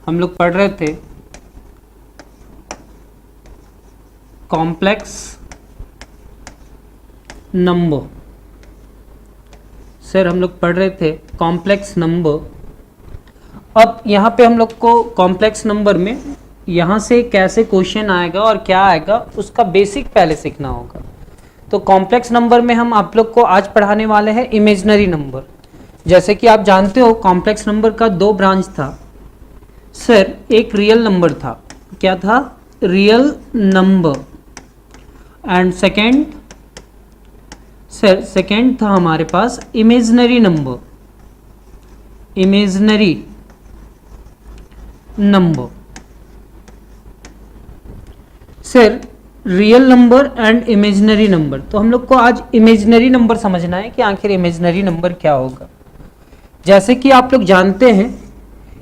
हम लोग पढ़ रहे थे कॉम्प्लेक्स नंबर। सर हम लोग पढ़ रहे थे कॉम्प्लेक्स नंबर। अब यहाँ पे हम लोग को कॉम्प्लेक्स नंबर में यहाँ से कैसे क्वेश्चन आएगा और क्या आएगा उसका बेसिक पहले सीखना होगा। तो कॉम्प्लेक्स नंबर में हम आप लोग को आज पढ़ाने वाले हैं इमेजिनरी नंबर। जैसे कि आप जानते हो कॉम्प्लेक्स नंबर का दो ब्रांच था सर, एक रियल नंबर था, क्या था, रियल नंबर, एंड सेकंड था हमारे पास imaginary number, imaginary number. Sir real number and imaginary number, तो हम लोग को आज इमेजिनरी नंबर समझना है कि आखिर इमेजिनरी नंबर क्या होगा। जैसे कि आप लोग जानते हैं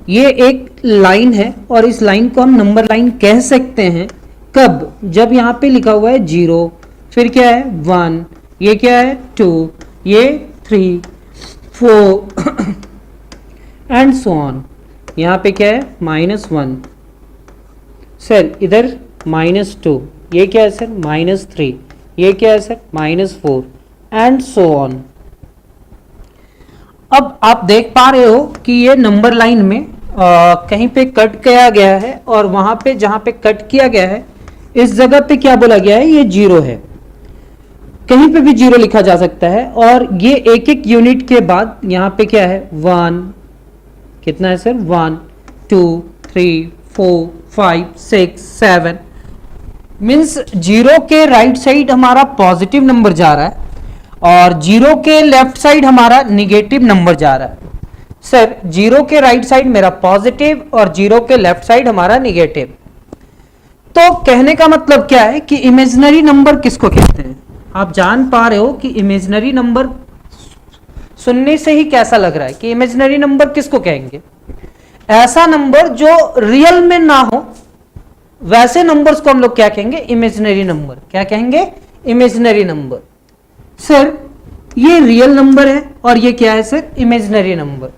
ये एक लाइन है और इस लाइन को हम नंबर लाइन कह सकते हैं कब, जब यहाँ पे लिखा हुआ है 0, फिर क्या है 1, ये क्या है 2, ये 3, 4 एंड सो ऑन। यहाँ पे क्या है -1, सर इधर -2, ये क्या है सर -3, ये क्या है सर -4 एंड सो ऑन। अब आप देख पा रहे हो कि ये नंबर लाइन में कहीं पे कट किया गया है और वहां पे जहां पे कट किया गया है इस जगह पे क्या बोला गया है, ये 0 है, कहीं पे भी 0 लिखा जा सकता है। और ये एक एक यूनिट के बाद यहाँ पे क्या है 1, कितना है सर 1, 2, 3, 4, 5, 6, 7, मीन्स 0 के राइट साइड हमारा पॉजिटिव नंबर जा रहा है और 0 के लेफ्ट साइड हमारा निगेटिव नंबर जा रहा है। सर 0 के राइट साइड मेरा पॉजिटिव और 0 के लेफ्ट साइड हमारा निगेटिव। तो कहने का मतलब क्या है कि इमेजिनरी नंबर किसको कहते हैं। आप जान पा रहे हो कि इमेजिनरी नंबर सुनने से ही कैसा लग रहा है कि इमेजिनरी नंबर किसको कहेंगे, ऐसा नंबर जो रियल में ना हो वैसे नंबर्स को हम लोग क्या कहेंगे, इमेजिनरी नंबर। क्या कहेंगे, इमेजिनरी नंबर। सर ये रियल नंबर है और ये क्या है सर, इमेजिनरी नंबर।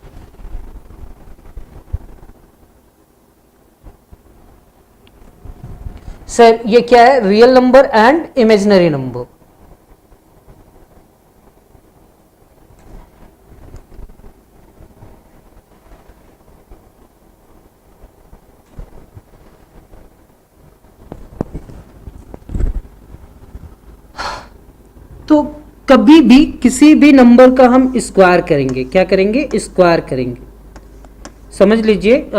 सर ये क्या है, real number and imaginary number. तो कभी भी किसी भी नंबर का हम स्क्वायर करेंगे, क्या करेंगे, स्क्वायर करेंगे। समझ लीजिए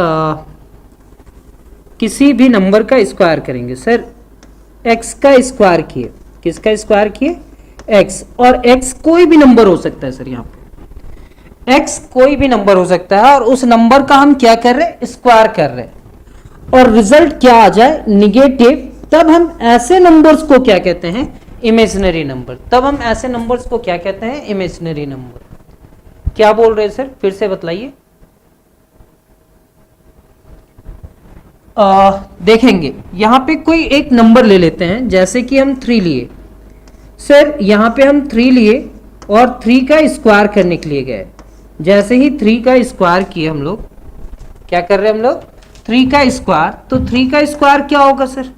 किसी भी नंबर का स्क्वायर करेंगे। सर x का स्क्वायर किए, किसका स्क्वायर किए, x, और x कोई भी नंबर हो सकता है सर, यहाँ पे x कोई भी नंबर हो सकता है और उस नंबर का हम क्या कर रहे हैं, स्क्वायर कर रहे हैं और रिजल्ट क्या आ जाए, निगेटिव, तब हम ऐसे नंबर्स को क्या कहते हैं, इमेजिनरी नंबर। तब हम ऐसे नंबर्स को क्या कहते हैं, इमेजिनरी नंबर। क्या बोल रहे हैं सर, फिर से बतलाइए। देखेंगे यहां पे कोई एक नंबर ले लेते हैं, जैसे कि हम 3 लिए। सर यहां पे हम 3 लिए और 3 का स्क्वायर करने के लिए गए। जैसे ही 3 का स्क्वायर किए हम लोग, क्या कर रहे हैं हम लोग, 3 का स्क्वायर। तो 3 का स्क्वायर क्या होगा सर,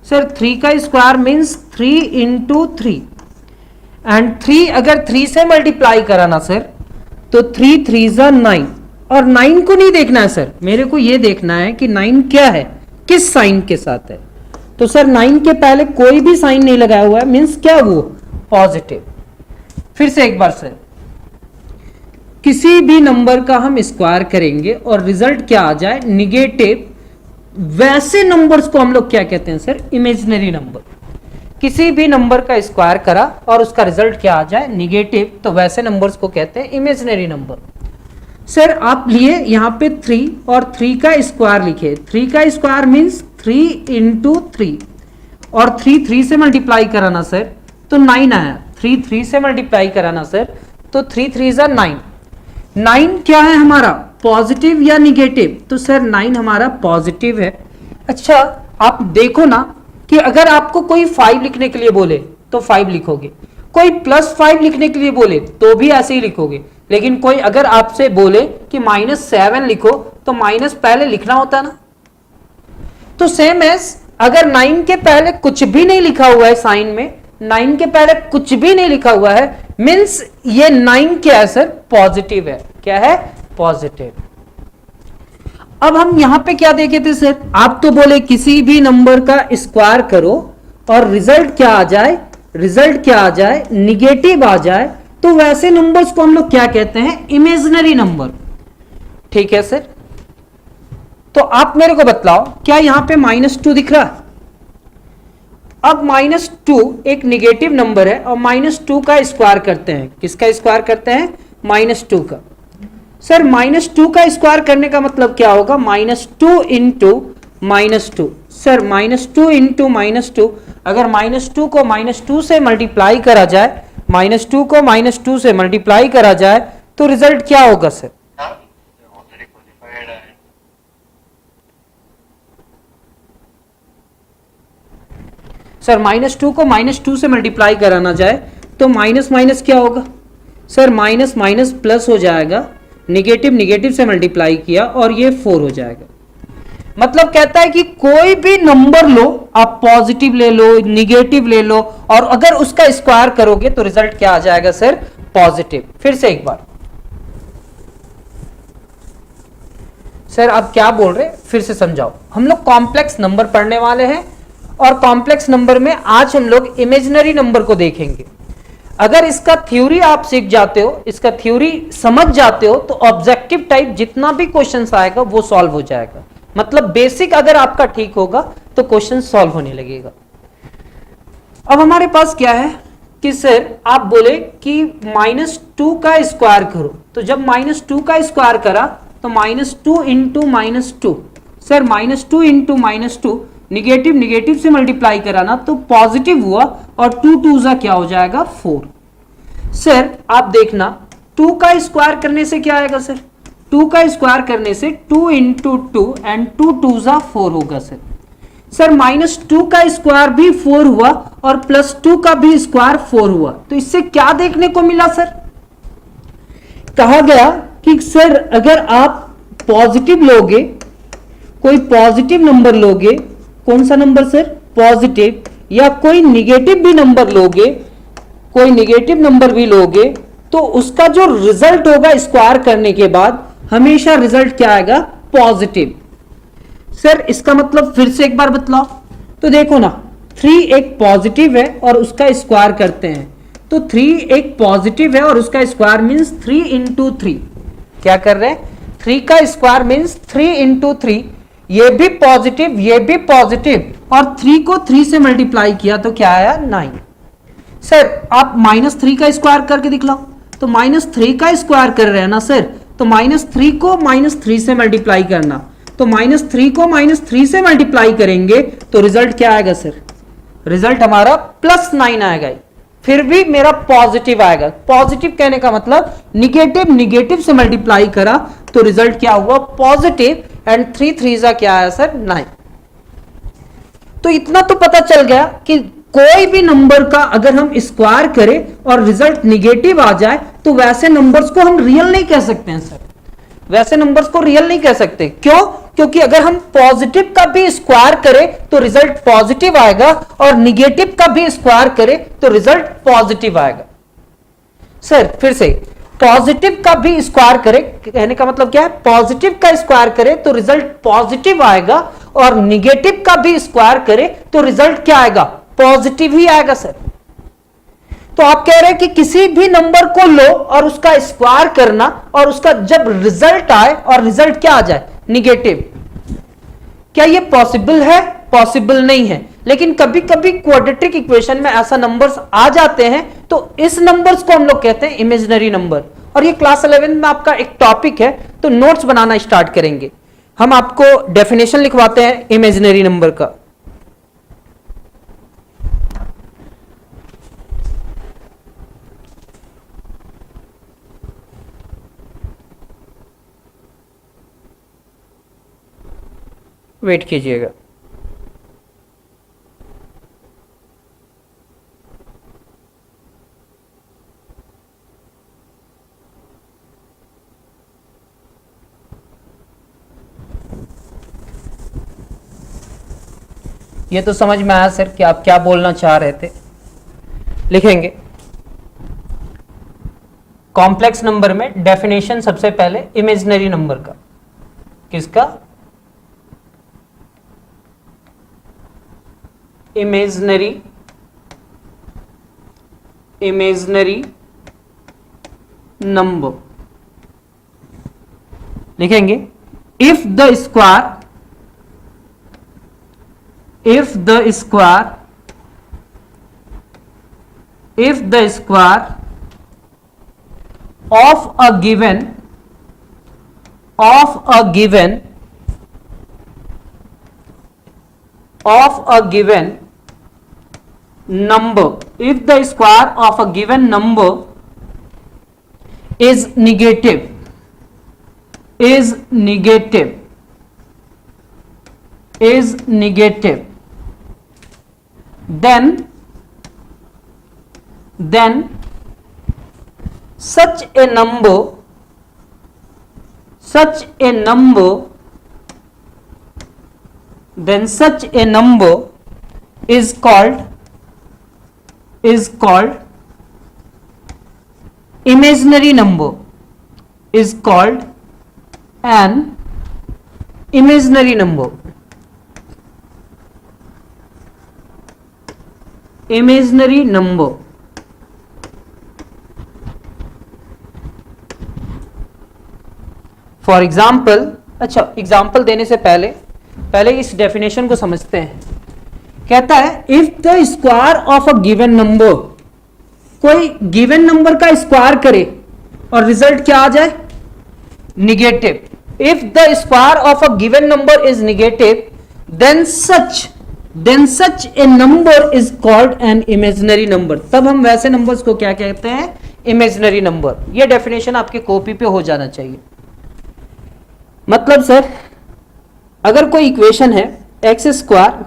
सर 3 का स्क्वायर मीन्स 3 इंटू 3 एंड 3 अगर 3 से मल्टीप्लाई करा ना सर तो 3 3 जा 9, और 9 को नहीं देखना है सर, मेरे को ये देखना है कि 9 क्या है, किस साइन के साथ है। तो सर 9 के पहले कोई भी साइन नहीं लगाया हुआ है, मीन्स क्या, वो पॉजिटिव। फिर से एक बार सर, किसी भी नंबर का हम स्क्वायर करेंगे और रिजल्ट क्या आ जाए, निगेटिव, वैसे नंबर्स को हम लोग क्या कहते हैं सर, इमेजिनरी नंबर। किसी भी नंबर का स्क्वायर करा और उसका रिजल्ट क्या आ जाए, निगेटिव, तो वैसे नंबर्स को कहते हैं इमेजिनरी नंबर। सर आप लिए यहाँ पे 3 और 3 का स्क्वायर लिखे। 3 का स्क्वायर मीन्स 3 इंटू 3 और 3 3 से मल्टीप्लाई कराना सर तो 9 आया। 3 3 से मल्टीप्लाई कराना सर तो 3 3 जा 9। 9 क्या है हमारा, पॉजिटिव या निगेटिव, तो सर 9 हमारा पॉजिटिव है। अच्छा आप देखो ना कि अगर आपको कोई 5 लिखने के लिए बोले तो 5 लिखोगे, कोई +5 लिखने के लिए बोले तो भी ऐसे ही लिखोगे। लेकिन कोई अगर आपसे बोले कि -7 लिखो तो माइनस पहले लिखना होता है ना। तो सेम एज अगर 9 के पहले कुछ भी नहीं लिखा हुआ है साइन में, 9 के पहले कुछ भी नहीं लिखा हुआ है, मींस ये 9 क्या है सर, पॉजिटिव है। क्या है, पॉजिटिव। अब हम यहां पे क्या देखे थे सर, आप तो बोले किसी भी नंबर का स्क्वायर करो और रिजल्ट क्या आ जाए, रिजल्ट क्या आ जाए, निगेटिव आ जाए, तो वैसे नंबर्स को हम लोग क्या कहते हैं, इमेजिनरी नंबर। ठीक है सर, तो आप मेरे को बतलाओ क्या यहां पे -2 दिख रहा है। अब -2 एक निगेटिव नंबर है और -2 का स्क्वायर करते हैं, किसका स्क्वायर करते हैं, -2 का। सर -2 का स्क्वायर करने का मतलब क्या होगा, -2 इंटू -2। सर -2 इंटू -2, अगर -2 को -2 से मल्टीप्लाई करा जाए, -2 को -2 से मल्टीप्लाई करा जाए तो रिजल्ट क्या होगा सर, सर -2 को -2 से मल्टीप्लाई कराना जाए तो माइनस माइनस क्या होगा सर, माइनस माइनस प्लस हो जाएगा, निगेटिव निगेटिव से मल्टीप्लाई किया और ये 4 हो जाएगा। मतलब कहता है कि कोई भी नंबर लो, आप पॉजिटिव ले लो, निगेटिव ले लो, और अगर उसका स्क्वायर करोगे तो रिजल्ट क्या आ जाएगा सर, पॉजिटिव। फिर से एक बार सर, आप क्या बोल रहे, फिर से समझाओ। हम लोग कॉम्प्लेक्स नंबर पढ़ने वाले हैं और कॉम्प्लेक्स नंबर में आज हम लोग इमेजिनरी नंबर को देखेंगे। अगर इसका थ्योरी आप सीख जाते हो, इसका थ्योरी समझ जाते हो, तो ऑब्जेक्टिव टाइप जितना भी क्वेश्चन आएगा वो सॉल्व हो जाएगा। मतलब बेसिक अगर आपका ठीक होगा तो क्वेश्चन सॉल्व होने लगेगा। अब हमारे पास क्या है कि सर आप बोले कि -2 का स्क्वायर करो, तो जब -2 का स्क्वायर करा तो -2 into -2, sir -2 into -2 negative negative से मल्टीप्लाई कराना तो पॉजिटिव हुआ और 2 2 जा क्या हो जाएगा, 4। सर आप देखना 2 का स्क्वायर करने से क्या आएगा सर, 2 का स्क्वायर करने से 2 इंटू 2 एंड 2 2 जा 4 होगा सर। सर -2 का स्क्वायर भी 4 हुआ और +2 का भी स्क्वायर 4 हुआ, तो इससे क्या देखने को मिला सर, कहा गया कि सर अगर आप पॉजिटिव लोगे, कोई पॉजिटिव नंबर लोगे, कौन सा नंबर सर, पॉजिटिव, या कोई निगेटिव भी नंबर लोगे, कोई निगेटिव नंबर भी लोगे, तो उसका जो रिजल्ट होगा स्क्वायर करने के बाद हमेशा रिजल्ट क्या आएगा, पॉजिटिव। सर इसका मतलब फिर से एक बार बतलाओ। तो देखो ना, 3 एक पॉजिटिव है और उसका स्क्वायर करते हैं, तो 3 एक पॉजिटिव है और उसका स्क्वायर मींस 3 इंटू 3। क्या कर रहे हैं, 3 का स्क्वायर मींस 3 इंटू 3, ये भी पॉजिटिव ये भी पॉजिटिव, और 3 को 3 से मल्टीप्लाई किया तो क्या आया, 9। सर आप -3 का स्क्वायर करके दिखलाओ, तो -3 का स्क्वायर कर रहे हैं ना सर, तो -3 को -3 से मल्टीप्लाई करना, तो -3 को -3 से मल्टीप्लाई करेंगे तो रिजल्ट क्या आएगा सर, रिजल्ट हमारा +9 आएगा। फिर भी मेरा पॉजिटिव आएगा। पॉजिटिव कहने का मतलब निगेटिव निगेटिव से मल्टीप्लाई करा तो रिजल्ट क्या हुआ, पॉजिटिव, एंड 3 3 जा क्या आया सर, 9। तो इतना तो पता चल गया कि कोई भी नंबर का अगर हम स्क्वायर करें और रिजल्ट निगेटिव आ जाए तो वैसे नंबर्स को हम रियल नहीं कह सकते हैं सर, वैसे नंबर्स को रियल नहीं कह सकते। क्यों, क्योंकि अगर हम पॉजिटिव का भी स्क्वायर करें तो रिजल्ट पॉजिटिव आएगा और निगेटिव का भी स्क्वायर करें तो रिजल्ट पॉजिटिव आएगा। सर फिर से, पॉजिटिव का भी स्क्वायर करें कहने का मतलब क्या है, पॉजिटिव का स्क्वायर करें तो रिजल्ट पॉजिटिव आएगा और निगेटिव का भी स्क्वायर करें तो रिजल्ट क्या आएगा, पॉजिटिव ही आएगा सर। तो आप कह रहे हैं कि किसी भी नंबर को लो और उसका स्क्वायर करना और उसका जब रिजल्ट आए और रिजल्ट क्या आ जाए, निगेटिव। क्या ये पॉसिबल है, पॉसिबल नहीं है, लेकिन कभी कभी क्वाड्रेटिक इक्वेशन में ऐसा नंबर्स आ जाते हैं तो इस नंबर्स को हम लोग कहते हैं इमेजिनरी नंबर। और ये क्लास 11 में आपका एक टॉपिक है, तो नोट्स बनाना स्टार्ट करेंगे। हम आपको डेफिनेशन लिखवाते हैं इमेजिनरी नंबर का। वेट कीजिएगा। ये तो समझ में आया सर कि आप क्या बोलना चाह रहे थे। लिखेंगे कॉम्प्लेक्स नंबर में डेफिनेशन सबसे पहले इमेजिनरी नंबर का, किसका? Imaginary number. लिखेंगे if the square of a given number, if the square of a given number is negative, then such a number is called imaginary number, is called an imaginary number. Imaginary number. For example, अच्छा example देने से पहले इस definition को समझते हैं। कहता है if the square of a given number, कोई गिवन नंबर का स्क्वायर करे और रिजल्ट क्या आ जाए? Negative. If the square of a given number is negative then such a number is called an imaginary number. तब हम वैसे नंबर्स को क्या कहते हैं? Imaginary number. यह डेफिनेशन आपकी कॉपी पे हो जाना चाहिए। मतलब सर अगर कोई इक्वेशन है X square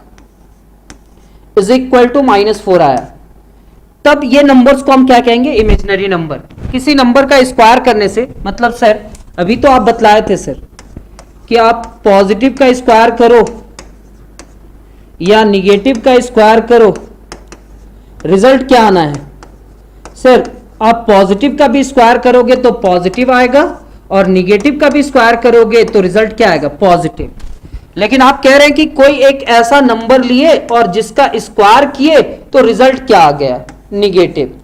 is equal to -4 आया, तब ये नंबर्स को हम क्या कहेंगे? Imaginary number. किसी नंबर का स्क्वायर करने से मतलब सर अभी तो आप बतलाए थे सर कि आप पॉजिटिव का स्क्वायर करो या निगेटिव का स्क्वायर करो, रिजल्ट क्या आना है? सर आप पॉजिटिव का भी स्क्वायर करोगे तो पॉजिटिव आएगा और निगेटिव का भी स्क्वायर करोगे तो रिजल्ट क्या आएगा? पॉजिटिव। लेकिन आप कह रहे हैं कि कोई एक ऐसा नंबर लिए और जिसका स्क्वायर किए तो रिजल्ट क्या आ गया? Negative.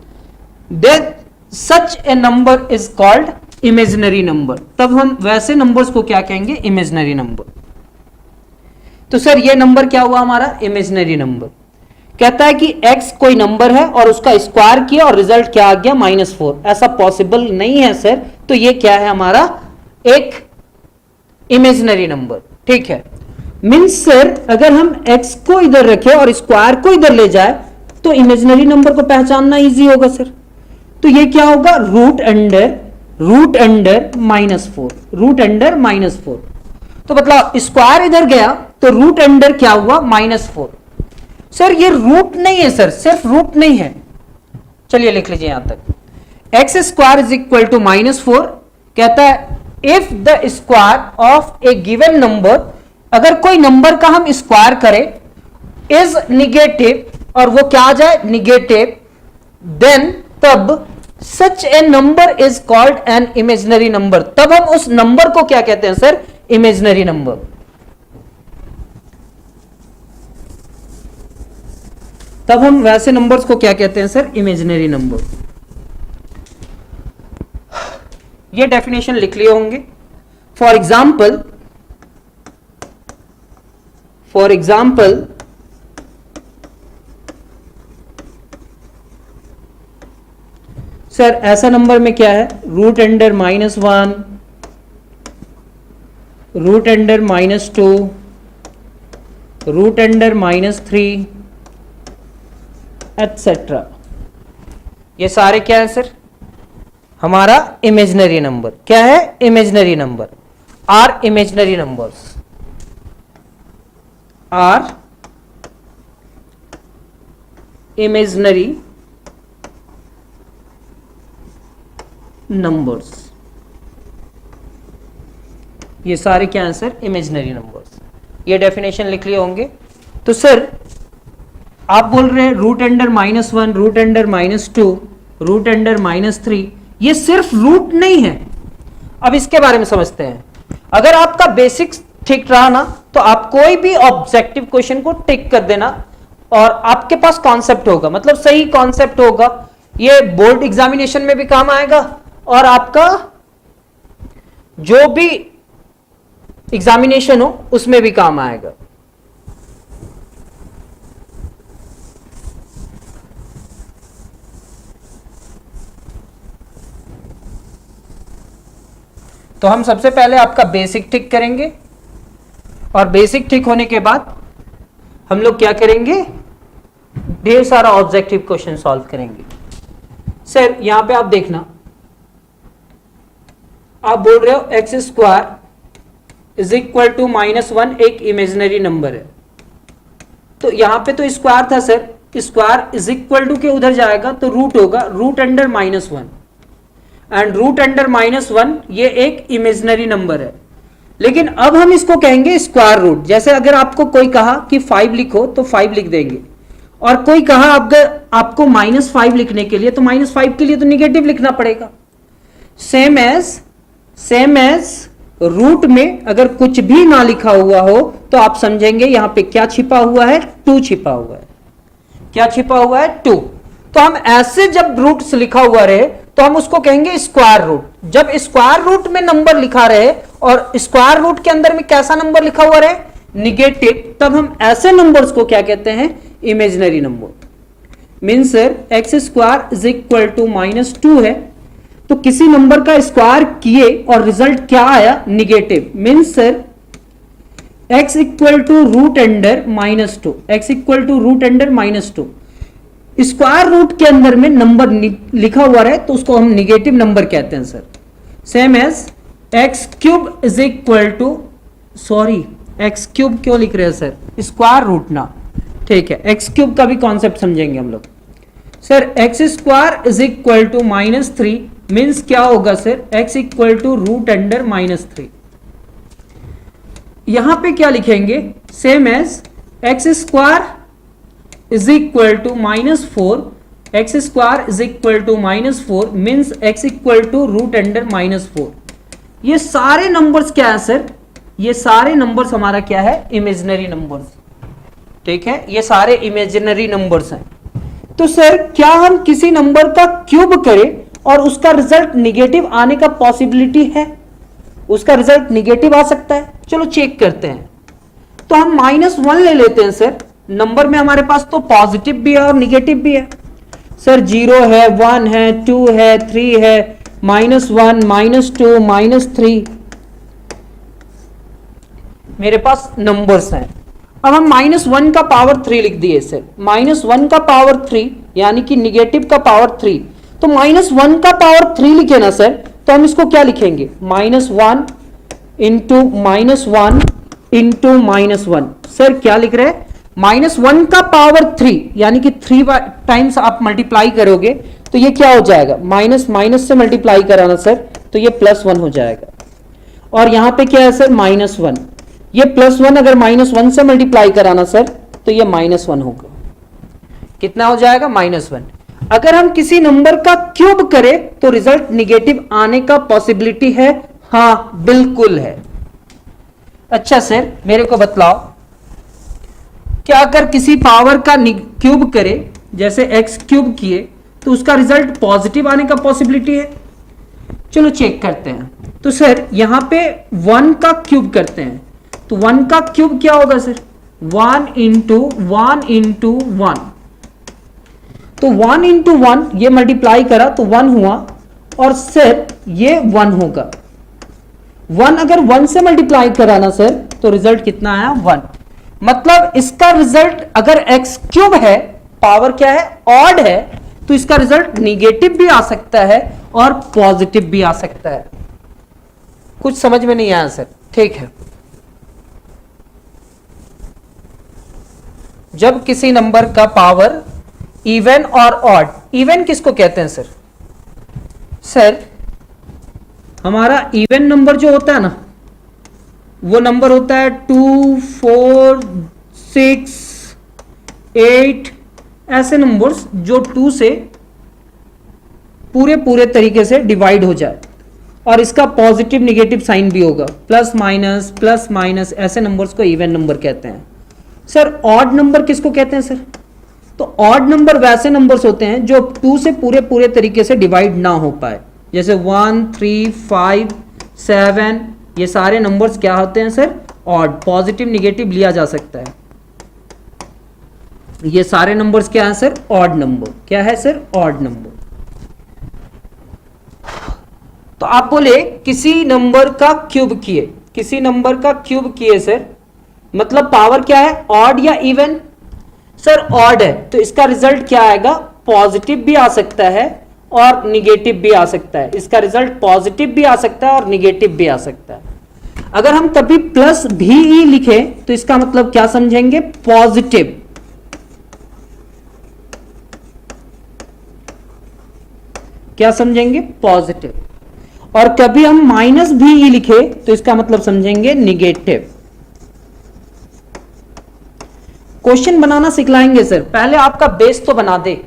Then such a number is called imaginary number. तब हम वैसे नंबर्स को क्या कहेंगे? Imaginary number. तो सर ये नंबर क्या हुआ हमारा? Imaginary number. कहता है कि x कोई नंबर है और उसका स्क्वायर किया और रिजल्ट क्या आ गया? -4। ऐसा पॉसिबल नहीं है सर, तो ये क्या है हमारा? एक इमेजिनरी नंबर। ठीक है, मीन्स सर अगर हम x को इधर रखें और स्क्वायर को इधर ले जाए तो इमेजिनरी नंबर को पहचानना इजी होगा सर। तो ये क्या होगा? Root under -4। तो मतलब स्क्वायर इधर गया तो रूट अंडर क्या हुआ? -4। सर ये रूट नहीं है सर, सिर्फ रूट नहीं है। चलिए लिख लीजिए यहां तक x square is equal to -4। कहता है if the square of a given number, अगर कोई नंबर का हम स्क्वायर करें इज निगेटिव और वो क्या आ जाए? निगेटिव, देन तब such a number is called an imaginary number. तब हम उस नंबर को क्या कहते हैं सर? Imaginary number. तब हम वैसे नंबर्स को क्या कहते हैं सर? Imaginary number. ये डेफिनेशन लिख लिए होंगे। फॉर एग्जाम्पल सर ऐसा नंबर में क्या है? Root under -1, root under -2, root under -3 etcetera. ये सारे क्या है सर? हमारा इमेजिनरी नंबर। क्या है? Imaginary number are imaginary numbers, are imaginary numbers. ये सारे क्या हैं सर? Imaginary numbers. ये डेफिनेशन लिख लिए होंगे। तो सर आप बोल रहे हैं root under -1, root under -2, root under -3, ये सिर्फ रूट नहीं है। अब इसके बारे में समझते हैं। अगर आपका बेसिक ठीक रहा ना तो आप कोई भी ऑब्जेक्टिव क्वेश्चन को टिक कर देना और आपके पास कॉन्सेप्ट होगा, मतलब सही कॉन्सेप्ट होगा, ये बोर्ड एग्जामिनेशन में भी काम आएगा और आपका जो भी एग्जामिनेशन हो उसमें भी काम आएगा। तो हम सबसे पहले आपका बेसिक टिक करेंगे और बेसिक टिक होने के बाद हम लोग क्या करेंगे, ढेर सारा ऑब्जेक्टिव क्वेश्चन सॉल्व करेंगे। सर यहां पे आप देखना, आप बोल रहे हो x square is equal to -1 एक इमेजिनरी नंबर है। तो यहां पे तो स्क्वायर था sir, square is equal to के उधर जाएगा तो रूट होगा, root under -1 and root under -1 ये एक इमेजिनरी नंबर है। लेकिन अब हम इसको कहेंगे स्क्वायर रूट। जैसे अगर आपको कोई कहा कि 5 लिखो तो 5 लिख देंगे, और कोई कहा अगर आपको -5 लिखने के लिए तो -5 के लिए तो निगेटिव लिखना पड़ेगा। सेम एज रूट में अगर कुछ भी ना लिखा हुआ हो तो आप समझेंगे यहां पे क्या छिपा हुआ है, 2 छिपा हुआ है। क्या छिपा हुआ है, 2। तो हम ऐसे जब रूट्स लिखा हुआ रहे तो हम उसको कहेंगे स्क्वायर रूट। जब स्क्वायर रूट में नंबर लिखा रहे और स्क्वायर रूट के अंदर में कैसा नंबर लिखा हुआ रहे, निगेटिव, तब हम ऐसे नंबर्स को क्या कहते हैं, imaginary number. Means sir x square is equal to -2 है, तो किसी नंबर का स्क्वायर किए और रिजल्ट क्या आया, negative. Means sir x equal to root under -2, x equal to root under -2। Square root के अंदर में नंबर लिखा हुआ है तो उसको हम निगेटिव नंबर कहते हैं sir. Same as x cube is equal to, sorry x cube क्यों लिख रहे हैं सर, स्क्वायर रूट ना, ठीक है, एक्स क्यूब का भी कॉन्सेप्ट समझेंगे हम लोग। Sir x square is equal to -3 means क्या होगा sir, x equal to root under -3। यहां पे क्या लिखेंगे, same as x square is equal to -4, x square is equal to -4 means x equal to root under -4। ये सारे numbers क्या है सर, ये सारे नंबर्स हमारा क्या है, इमेजिनरी नंबर्स, ठीक है, ये सारे इमेजिनरी नंबर्स हैं। तो सर क्या हम किसी नंबर का क्यूब करें और उसका रिजल्ट निगेटिव आने का पॉसिबिलिटी है, उसका रिजल्ट निगेटिव आ सकता है? चलो चेक करते हैं। तो हम -1 ले लेते हैं सर, नंबर में हमारे पास तो पॉजिटिव भी है और निगेटिव भी है सर, 0 है, 1 है, 2 है, 3 है, -1, -2, -3 मेरे पास नंबर्स हैं। अब हम -1 का पावर 3 लिख दिए सर, -1 का पावर 3 यानी कि निगेटिव का पावर 3, तो -1 का पावर 3 लिखे ना सर, तो हम इसको क्या लिखेंगे, -1 इंटू -1 इंटू -1। सर क्या लिख रहे हैं, -1 का पावर 3 यानी कि 3 टाइम्स आप मल्टीप्लाई करोगे तो ये क्या हो जाएगा, माइनस से मल्टीप्लाई कराना सर, तो ये +1 हो जाएगा। और यहां पे क्या है सर, -1, ये +1 अगर -1 से मल्टीप्लाई कराना सर तो ये -1 होगा। कितना हो जाएगा, -1। अगर हम किसी नंबर का क्यूब करें तो रिजल्ट निगेटिव आने का पॉसिबिलिटी है, हाँ बिल्कुल है। अच्छा सर मेरे को बतलाओ, क्या अगर किसी पावर का क्यूब करे, जैसे x क्यूब किए, तो उसका रिजल्ट पॉजिटिव आने का पॉसिबिलिटी है? चलो चेक करते हैं। तो सर यहां पे 1 का क्यूब करते हैं, तो 1 का क्यूब क्या होगा सर, 1 इंटू 1 इंटू 1, तो 1 इंटू 1 ये मल्टीप्लाई करा तो 1 हुआ, और सर ये 1 होगा। 1 अगर 1 से मल्टीप्लाई कराना सर तो रिजल्ट कितना आया, 1। मतलब इसका रिजल्ट अगर एक्स क्यूब है, पावर क्या है, ऑड है, तो इसका रिजल्ट निगेटिव भी आ सकता है और पॉजिटिव भी आ सकता है। कुछ समझ में नहीं आया सर, ठीक है। जब किसी नंबर का पावर इवन और ऑड, इवन किसको कहते हैं सर, सर हमारा इवन नंबर जो होता है ना, वो नंबर होता है 2, 4, 6, 8, ऐसे नंबर्स जो 2 से पूरे पूरे तरीके से डिवाइड हो जाए और इसका पॉजिटिव निगेटिव साइन भी होगा, प्लस माइनस, ऐसे नंबर्स को इवन नंबर कहते हैं। सर ऑड नंबर किसको कहते हैं सर? तो ऑड नंबर वैसे नंबर्स होते हैं जो 2 से पूरे पूरे तरीके से डिवाइड ना हो पाए, जैसे 1, 3, 5, 7, ये सारे नंबर्स क्या होते हैं सर? ऑड। पॉजिटिव निगेटिव लिया जा सकता है। ये सारे नंबर्स क्या है सर? Odd number. क्या है सर? Odd number. तो आप बोले किसी नंबर का क्यूब किए, किसी नंबर का क्यूब किए सर, मतलब पावर क्या है? ऑड या इवन? सर ऑड है, तो इसका रिजल्ट क्या आएगा? पॉजिटिव भी आ सकता है और निगेटिव भी आ सकता है। इसका रिजल्ट पॉजिटिव भी आ सकता है और निगेटिव भी आ सकता है। अगर हम कभी प्लस भी ई लिखे तो इसका मतलब क्या समझेंगे? पॉजिटिव। क्या समझेंगे? पॉजिटिव। और कभी हम माइनस भी ई लिखे तो इसका मतलब समझेंगे निगेटिव। क्वेश्चन बनाना सिखलाएंगे सर, पहले आपका बेस तो बना दे।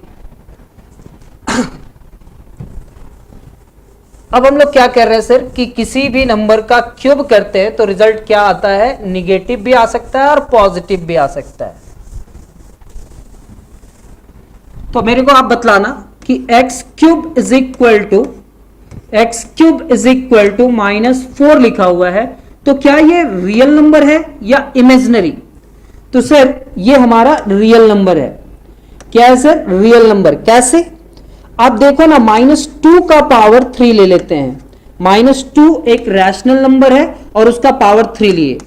अब हम लोग क्या कर रहे हैं सर कि किसी भी नंबर का क्यूब करते हैं तो रिजल्ट क्या आता है? निगेटिव भी आ सकता है और पॉजिटिव भी आ सकता है। तो मेरे को आप बतलाना कि x cube is equal to -4 लिखा हुआ है, तो क्या ये रियल नंबर है या इमेजिनरी? तो सर ये हमारा रियल नंबर है। क्या है सर? Real number. कैसे? आप देखो ना, -2 का पावर 3 ले लेते हैं। -2 एक रैशनल नंबर है और उसका पावर 3 लिए,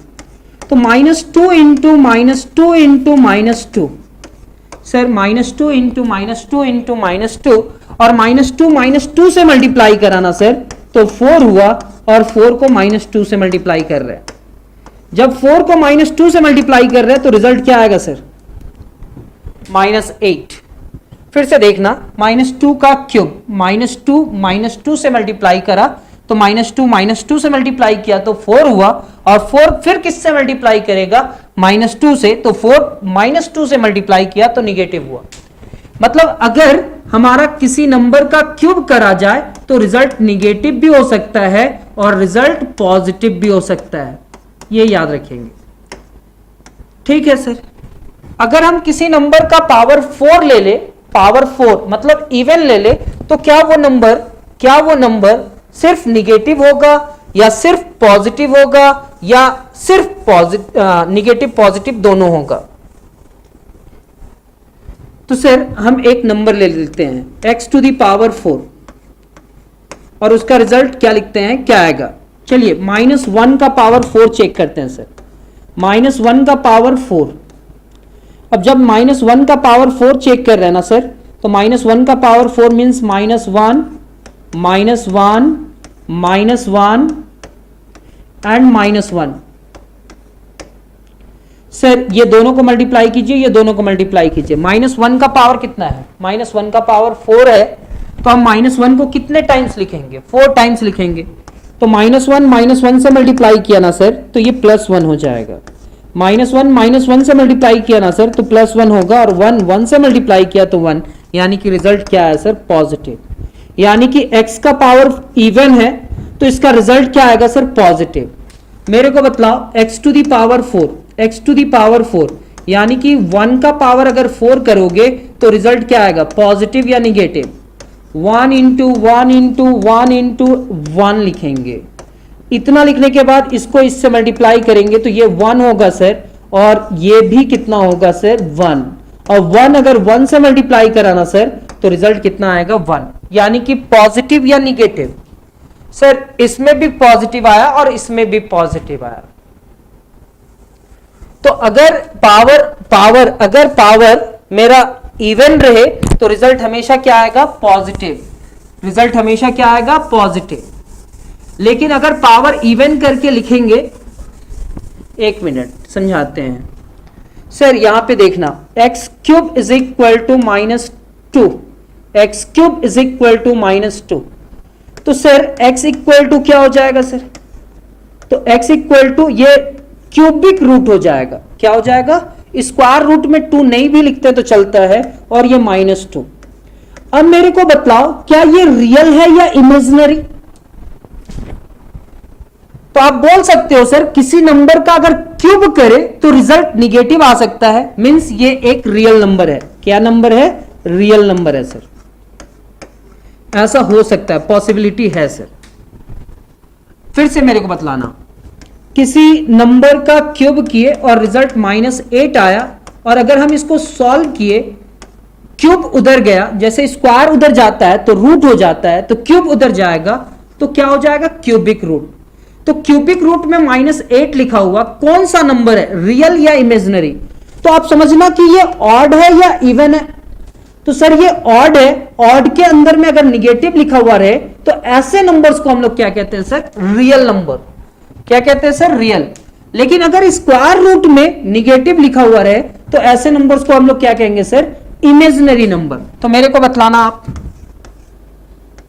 तो -2 इंटू -2 सर, -2 इंटू -2 और -2 से मल्टीप्लाई कराना सर, तो 4 हुआ और 4 को -2 से मल्टीप्लाई कर रहे हैं। जब 4 को -2 से मल्टीप्लाई कर रहे हैं तो रिजल्ट क्या आएगा सर? -8। फिर से देखना, -2 का क्यूब, -2 से मल्टीप्लाई करा तो -2 से मल्टीप्लाई किया तो 4 हुआ, और 4 फिर किससे मल्टीप्लाई करेगा? -2 से, तो 4 -2 से मल्टीप्लाई किया तो निगेटिव हुआ। मतलब अगर हमारा किसी नंबर का क्यूब करा जाए तो रिजल्ट निगेटिव भी हो सकता है और रिजल्ट पॉजिटिव भी हो सकता है, ये याद रखेंगे। ठीक है सर। अगर हम किसी नंबर का पावर 4 ले ले, पावर 4 मतलब इवन ले ले, तो क्या वो नंबर सिर्फ निगेटिव होगा या सिर्फ पॉजिटिव होगा या सिर्फ निगेटिव पॉजिटिव दोनों होगा? तो सर हम एक नंबर ले लेते हैं x⁴ और उसका रिजल्ट क्या लिखते हैं? क्या आएगा? चलिए -1 का पावर 4 चेक करते हैं सर। -1 का पावर 4, अब जब -1 का पावर 4 चेक कर रहे हैं ना सर, तो -1 का पावर 4 मीन्स -1 एंड -1। सर ये दोनों को मल्टीप्लाई कीजिए, ये दोनों को मल्टीप्लाई कीजिए। -1 का पावर कितना है? -1 का पावर 4 है, तो हम -1 को कितने टाइम्स लिखेंगे? 4 टाइम्स लिखेंगे। तो -1 से मल्टीप्लाई किया ना सर, तो ये +1 हो जाएगा। -1 से मल्टीप्लाई किया ना सर, तो +1 होगा, और 1 से मल्टीप्लाई किया तो 1, यानी कि रिजल्ट क्या है सर? पॉजिटिव। यानी कि x का पावर इवन है तो इसका रिजल्ट क्या आएगा सर? पॉजिटिव। मेरे को बतलाओ x⁴ यानी कि 1 का पावर अगर 4 करोगे तो रिजल्ट क्या आएगा? पॉजिटिव या निगेटिव? 1 इंटू 1 लिखेंगे। इतना लिखने के बाद इसको इससे मल्टीप्लाई करेंगे तो ये 1 होगा सर, और ये भी कितना होगा सर? 1। और 1 अगर 1 से मल्टीप्लाई कराना सर, तो रिजल्ट कितना आएगा? 1। यानी कि पॉजिटिव या निगेटिव? सर इसमें भी पॉजिटिव आया और इसमें भी पॉजिटिव आया। तो अगर पावर मेरा इवन रहे तो रिजल्ट हमेशा क्या आएगा? पॉजिटिव। रिजल्ट हमेशा क्या आएगा? पॉजिटिव। लेकिन अगर पावर इवन करके लिखेंगे, एक मिनट समझाते हैं सर। यहां पे देखना, x³ is equal to -2, x³ is equal to -2, तो सर x इक्वल टू क्या हो जाएगा सर? तो x इक्वल टू ये क्यूबिक रूट हो जाएगा। क्या हो जाएगा? स्क्वायर रूट में 2 नहीं भी लिखते तो चलता है, और ये -2। अब मेरे को बतलाओ क्या ये रियल है या इमेजिनरी? तो आप बोल सकते हो सर किसी नंबर का अगर क्यूब करे तो रिजल्ट निगेटिव आ सकता है, मींस ये एक रियल नंबर है। क्या नंबर है? रियल नंबर है सर। ऐसा हो सकता है, पॉसिबिलिटी है सर। फिर से मेरे को बतलाना, किसी नंबर का क्यूब किए और रिजल्ट -8 आया, और अगर हम इसको सॉल्व किए, क्यूब उधर गया, जैसे स्क्वायर उधर जाता है तो रूट हो जाता है, तो क्यूब उधर जाएगा तो क्या हो जाएगा? Cubic root. तो क्यूबिक रूट में -8 लिखा हुआ कौन सा नंबर है, रियल या इमेजिनरी? तो आप समझना कि ये ऑड है या इवन है। तो सर ये ऑड है, ऑड के अंदर में अगर निगेटिव लिखा हुआ रहे तो ऐसे नंबर्स को हम लोग क्या कहते हैं सर? Real number. क्या कहते हैं सर? रियल। लेकिन अगर स्क्वायर रूट में निगेटिव लिखा हुआ रहे तो ऐसे नंबर्स को हम लोग क्या कहेंगे सर? Imaginary number. तो मेरे को बतलाना आप,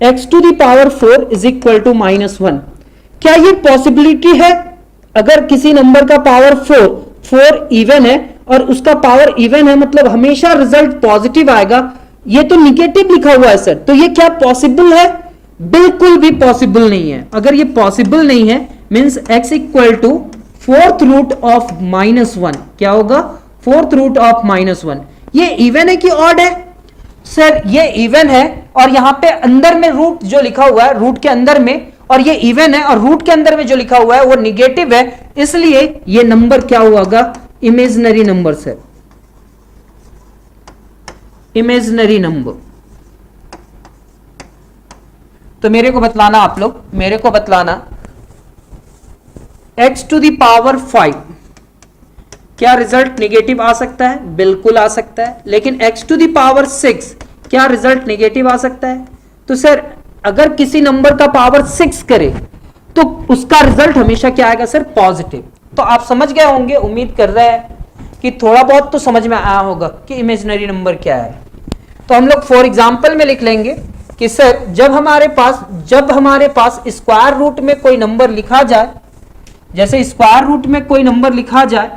x⁴ इज इक्वल टू -1, क्या ये पॉसिबिलिटी है? अगर किसी नंबर का पावर 4 इवन है और उसका पावर इवन है, मतलब हमेशा रिजल्ट पॉजिटिव आएगा। ये तो निगेटिव लिखा हुआ है सर, तो ये क्या पॉसिबल है? बिल्कुल भी पॉसिबल नहीं है। अगर ये पॉसिबल नहीं है means x equal to 4th root of -1 क्या होगा? 4th root of -1। ये इवन है कि ऑड है? सर ये इवन है, और यहां पे अंदर में रूट जो लिखा हुआ है, रूट के अंदर में, और ये इवन है, और रूट के अंदर में जो लिखा हुआ है वो निगेटिव है, इसलिए ये नंबर क्या होगा? Imaginary number sir, imaginary number. तो मेरे को बतलाना, आप लोग मेरे को बतलाना, x⁵ क्या रिजल्ट निगेटिव आ सकता है? बिल्कुल आ सकता है। लेकिन x⁶ क्या रिजल्ट निगेटिव आ सकता है? तो सर अगर किसी नंबर का पावर 6 करे तो उसका रिजल्ट हमेशा क्या आएगा सर? पॉजिटिव। तो आप समझ गए होंगे, उम्मीद कर रहे हैं कि थोड़ा बहुत तो समझ में आया होगा कि इमेजिनरी नंबर क्या है। तो हम लोग फॉर एग्जांपल में लिख लेंगे कि सर जब हमारे पास स्क्वायर रूट में कोई नंबर लिखा जाए, जैसे स्क्वायर रूट में कोई नंबर लिखा जाए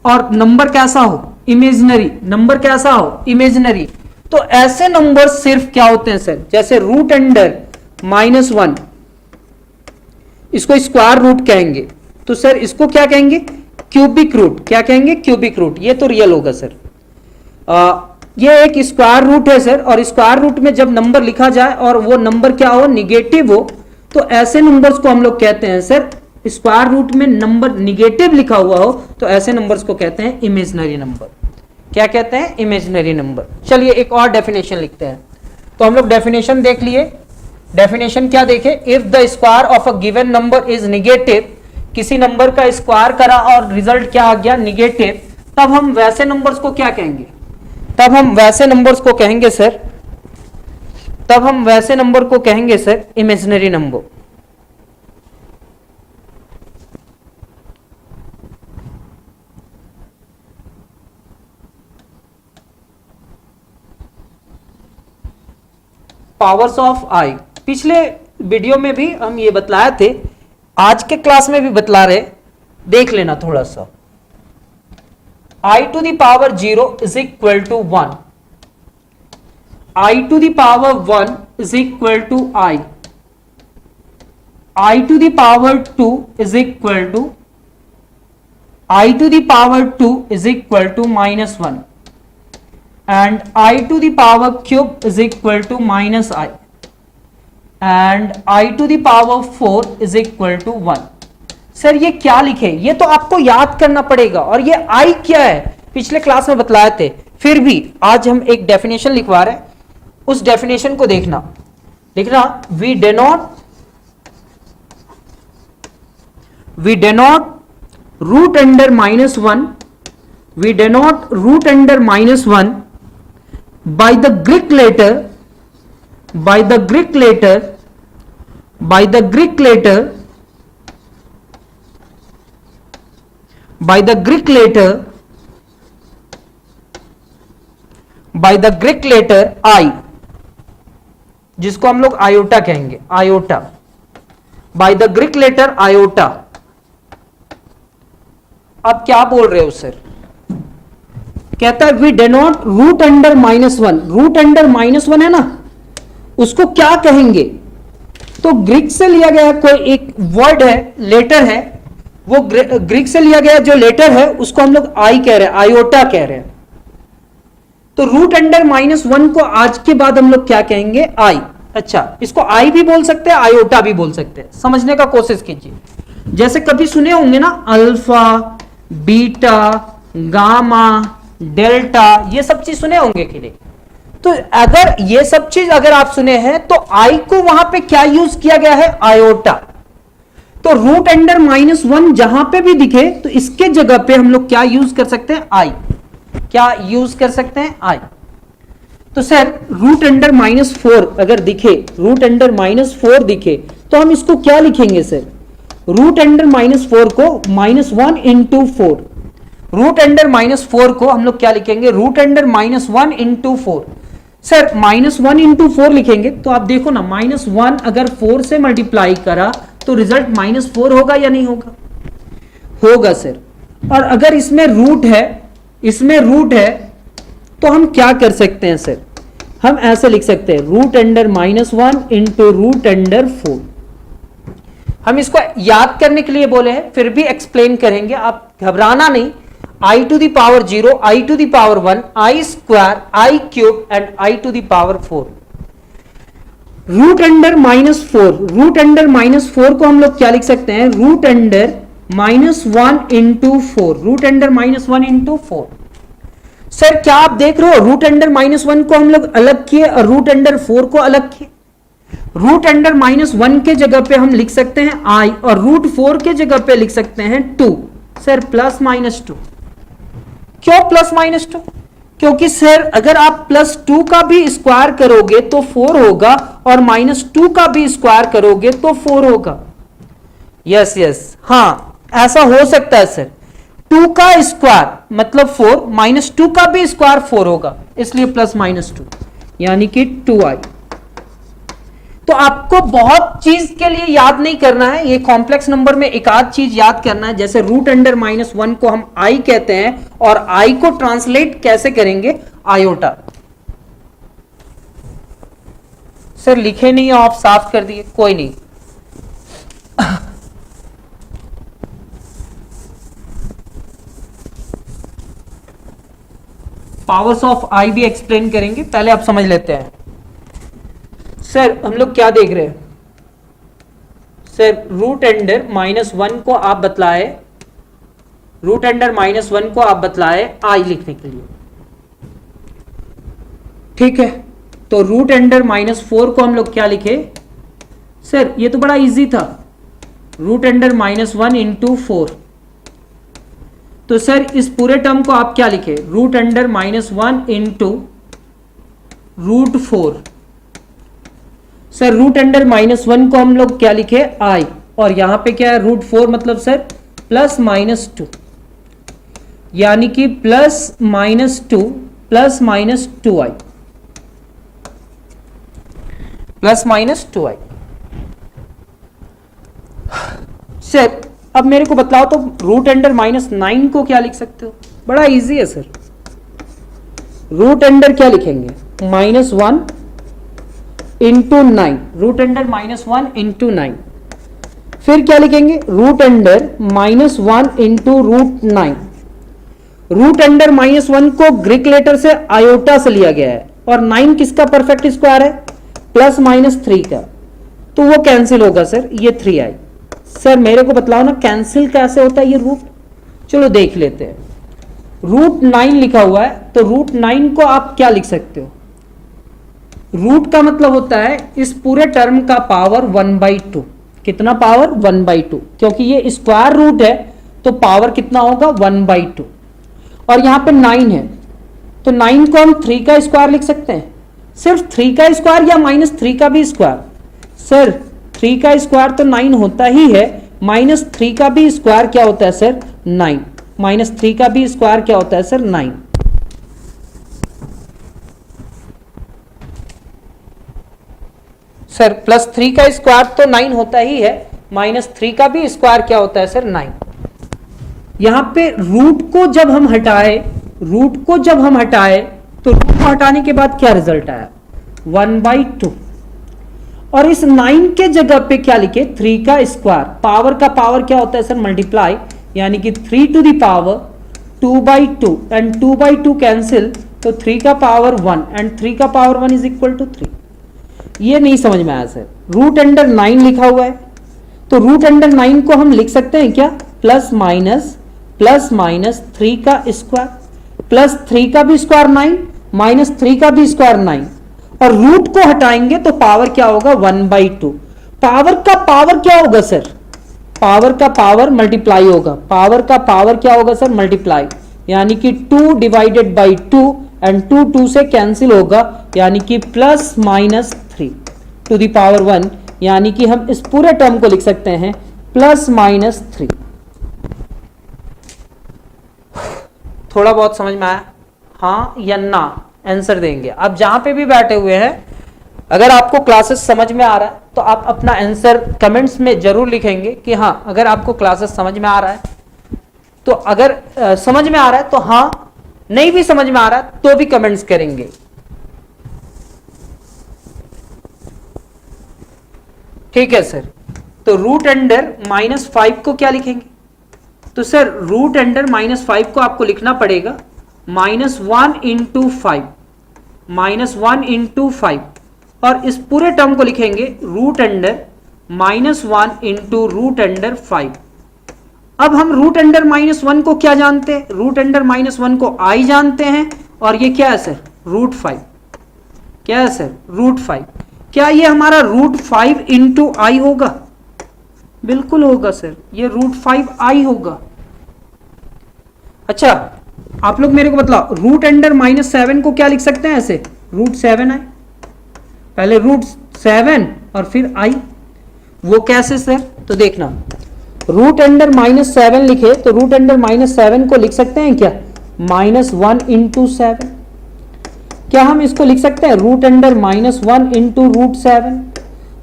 और नंबर कैसा हो? इमेजिनरी। नंबर कैसा हो? इमेजिनरी। तो ऐसे नंबर सिर्फ क्या होते हैं सर? जैसे रूट अंडर -1, इसको स्क्वायर रूट कहेंगे, तो सर इसको क्या कहेंगे? Cubic root. क्या कहेंगे? Cubic root. ये तो रियल होगा सर। ये एक स्क्वायर रूट है सर, और स्क्वायर रूट में जब नंबर लिखा जाए और वो नंबर क्या हो? निगेटिव हो, तो ऐसे नंबर्स को हम लोग कहते हैं सर, स्क्वायर रूट में नंबर निगेटिव लिखा हुआ हो तो ऐसे नंबर्स को कहते हैं इमेजिनरी नंबर। क्या कहते हैं? Imaginary number. चलिए एक और डेफिनेशन लिखते हैं। तो हम लोग डेफिनेशन देख लिए। डेफिनेशन क्या देखे? If the square of a given number is negative, किसी नंबर का स्क्वायर करा और रिजल्ट क्या आ गया? निगेटिव, तब हम वैसे नंबर्स को क्या कहेंगे? तब हम वैसे नंबर्स को कहेंगे सर, तब हम वैसे नंबर को कहेंगे sir imaginary number. Powers of i, पिछले वीडियो में भी हम ये बतलाए थे, आज के क्लास में भी बतला रहे, देख लेना थोड़ा सा। i⁴ is equal to 1, i⁴ is equal to i, i⁴ is equal to i⁴ is equal to -1 and i⁴ is equal to -i and i⁴ is equal to 1। Sir ये क्या लिखे? ये तो आपको याद करना पड़ेगा, और ये i क्या है पिछले क्लास में बतलाए थे, फिर भी आज हम एक डेफिनेशन लिखवा रहे हैं, उस डेफिनेशन को देखना। we denote root under -1, we denote root under -1 by the Greek letter I, जिसको हम लोग आयोटा कहेंगे, iota, by the Greek letter iota. आप क्या बोल रहे हो सर? कहता है we denote root under -1। Root under -1 है ना, उसको क्या कहेंगे? तो ग्रीक से लिया गया कोई एक वर्ड है, लेटर है, वो ग्रीक से लिया गया जो लेटर है उसको हम लोग आई कह रहे हैं, आयोटा कह रहे हैं। तो रूट अंडर -1 को आज के बाद हम लोग क्या कहेंगे? आई। अच्छा, इसको आई भी बोल सकते हैं, आयोटा भी बोल सकते हैं। समझने का कोशिश कीजिए। जैसे कभी सुने होंगे ना, अल्फा, बीटा, गामा, डेल्टा, ये सब चीज सुने होंगे कि नहीं? तो अगर ये सब चीज अगर आप सुने हैं तो आई को वहां पे क्या यूज किया गया है? आयोटा। तो रूट अंडर -1 जहां पे भी दिखे तो इसके जगह पे हम लोग क्या यूज कर सकते हैं? आई। क्या यूज कर सकते हैं? आई। तो सर रूट अंडर -4 अगर दिखे, रूट अंडर -4 दिखे तो हम इसको क्या लिखेंगे सर? रूट अंडर -4 को -1 इंटू 4। रूट अंडर -4 को हम लोग क्या लिखेंगे? Root under -1 into 4। Sir -1 into 4 लिखेंगे तो आप देखो ना, -1 अगर 4 से मल्टीप्लाई करा तो रिजल्ट -4 होगा या नहीं होगा? होगा सर। और अगर इसमें रूट है, इसमें रूट है, तो हम क्या कर सकते हैं सर? हम ऐसे लिख सकते हैं root under -1 into root under 4। हम इसको याद करने के लिए बोले हैं, फिर भी एक्सप्लेन करेंगे, आप घबराना नहीं। I to the power 0, I to the power 1, I square, I cube and I to the power 4। Root under -4, root under -4 को हम लोग क्या लिख सकते हैं? Root under -1 into 4। Root under -1 into 4। Sir क्या आप देख रहे हो, रूट अंडर -1 को हम लोग अलग किए और रूट अंडर 4 को अलग किए। रूट अंडर -1 के जगह पे हम लिख सकते हैं आई और रूट 4 के जगह पे लिख सकते हैं 2। सर +-2 क्यों +-2? क्योंकि सर अगर आप +2 का भी स्क्वायर करोगे तो 4 होगा और -2 का भी स्क्वायर करोगे तो 4 होगा। यस यस, हाँ ऐसा हो सकता है सर। 2 का स्क्वायर मतलब 4, -2 का भी स्क्वायर 4 होगा, इसलिए +-2 यानी कि 2i। तो आपको बहुत चीज के लिए याद नहीं करना है, ये कॉम्प्लेक्स नंबर में एक आध चीज याद करना है। जैसे रूट अंडर -1 को हम आई कहते हैं और आई को ट्रांसलेट कैसे करेंगे? आयोटा। सर लिखे नहीं, आप साफ कर दिए, कोई नहीं। पावर्स ऑफ आई भी एक्सप्लेन करेंगे, पहले आप समझ लेते हैं। सर हम लोग क्या देख रहे हैं? सर रूट अंडर -1 को आप बतलाए, रूट अंडर -1 को आप बतलाए आई लिखने के लिए, ठीक है। तो रूट अंडर -4 को हम लोग क्या लिखे? सर ये तो बड़ा इजी था, रूट अंडर -1 इंटू 4। तो सर इस पूरे टर्म को आप क्या लिखे? Root under -1 into root 4। Sir root under -1 को हम लोग क्या लिखे? आई, और यहां पे क्या है? रूट 4 मतलब सर +-2, यानी कि +-2 +-2i, +-2i। सर अब मेरे को बतलाओ तो रूट अंडर -9 को क्या लिख सकते हो? बड़ा इजी है सर। रूट अंडर क्या लिखेंगे? -1 इंटू 9, रूट अंडर -1 इंटू 9। फिर क्या लिखेंगे? Root under -1 into root 9। Root under -1 को ग्रीक लेटर से आयोटा से लिया गया है और 9 किसका परफेक्ट स्क्वायर है? +-3 का, तो वो कैंसिल होगा सर, ये 3i। सर मेरे को बतलाओ ना कैंसिल कैसे होता है ये रूट? चलो देख लेते हैं। रूट 9 लिखा हुआ है तो रूट 9 को आप क्या लिख सकते हो? रूट का मतलब होता है इस पूरे टर्म का पावर 1/2। कितना पावर? 1/2, क्योंकि ये स्क्वायर रूट है तो पावर कितना होगा? 1/2। और यहां पे 9 है तो 9 को हम 3 का स्क्वायर लिख सकते हैं। सिर्फ 3 का स्क्वायर या -3 का भी स्क्वायर? सर 3 का स्क्वायर तो 9 होता ही है, -3 का भी स्क्वायर क्या होता है सर? 9। -3 का भी स्क्वायर क्या होता है सर? 9। सर +3 का स्क्वायर तो 9 होता ही है, -3 का भी स्क्वायर क्या होता है सर? 9। यहां पे रूट को जब हम हटाए, तो रूट को हटाने के बाद क्या रिजल्ट आया, 1/2। और इस 9 के जगह पे क्या लिखे, 3 का स्क्वायर। पावर का पावर क्या होता है सर, मल्टीप्लाई, यानी कि 3 to the power 2/2 and 2/2 cancel, तो 3 का पावर 1 एंड 3 का पावर 1 इज इक्वल टू 3। ये नहीं समझ में आया सर, रूट अंडर 9 लिखा हुआ है, तो रूट अंडर 9 को हम लिख सकते हैं क्या, प्लस माइनस 3 का स्क्वायर, प्लस 3 का भी स्क्वायर 9, माइनस 3 का भी स्क्वायर 9, और रूट को हटाएंगे तो पावर क्या होगा, 1/2। पावर का पावर क्या होगा सर, पावर का पावर मल्टीप्लाई होगा, पावर का पावर क्या होगा सर, मल्टीप्लाई, यानी कि 2 डिवाइडेड बाई 2 एंड 2 से कैंसिल होगा, यानी कि plus minus 3 to the power 1, यानी कि हम इस पूरे टर्म को लिख सकते हैं प्लस माइनस 3। थोड़ा बहुत समझ में आया, हाँ या ना, आंसर देंगे। आप जहां पे भी बैठे हुए हैं, अगर आपको क्लासेस समझ में आ रहा है तो आप अपना आंसर कमेंट्स में जरूर लिखेंगे कि हाँ, अगर आपको क्लासेस समझ में आ रहा है तो, अगर समझ में आ रहा है तो हाँ, नहीं भी समझ में आ रहा है तो भी कमेंट्स करेंगे। ठीक है सर, तो रूट अंडर -5 को क्या लिखेंगे, तो सर रूट अंडर -5 को आपको लिखना पड़ेगा -1 इंटू 5, और इस पूरे टर्म को लिखेंगे root under -1 into root under 5। अब हम रूट अंडर -1 को क्या जानते हैं, रूट अंडर -1 को आई जानते हैं, और ये क्या है सर, रूट 5। क्या है सर, रूट 5। क्या ये हमारा रूट 5 इंटू आई होगा, बिल्कुल होगा सर, ये रूट 5i होगा। अच्छा, आप लोग मेरे को बतलाओ, रूट अंडर -7 को क्या लिख सकते हैं ऐसे, रूट 7i, पहले रूट 7 और फिर i, वो कैसे सर, तो देखना, रूट अंडर -7 लिखे तो रूट अंडर -7 को लिख सकते हैं क्या, -1 इंटू 7। क्या हम इसको लिख सकते हैं root under -1 into root 7,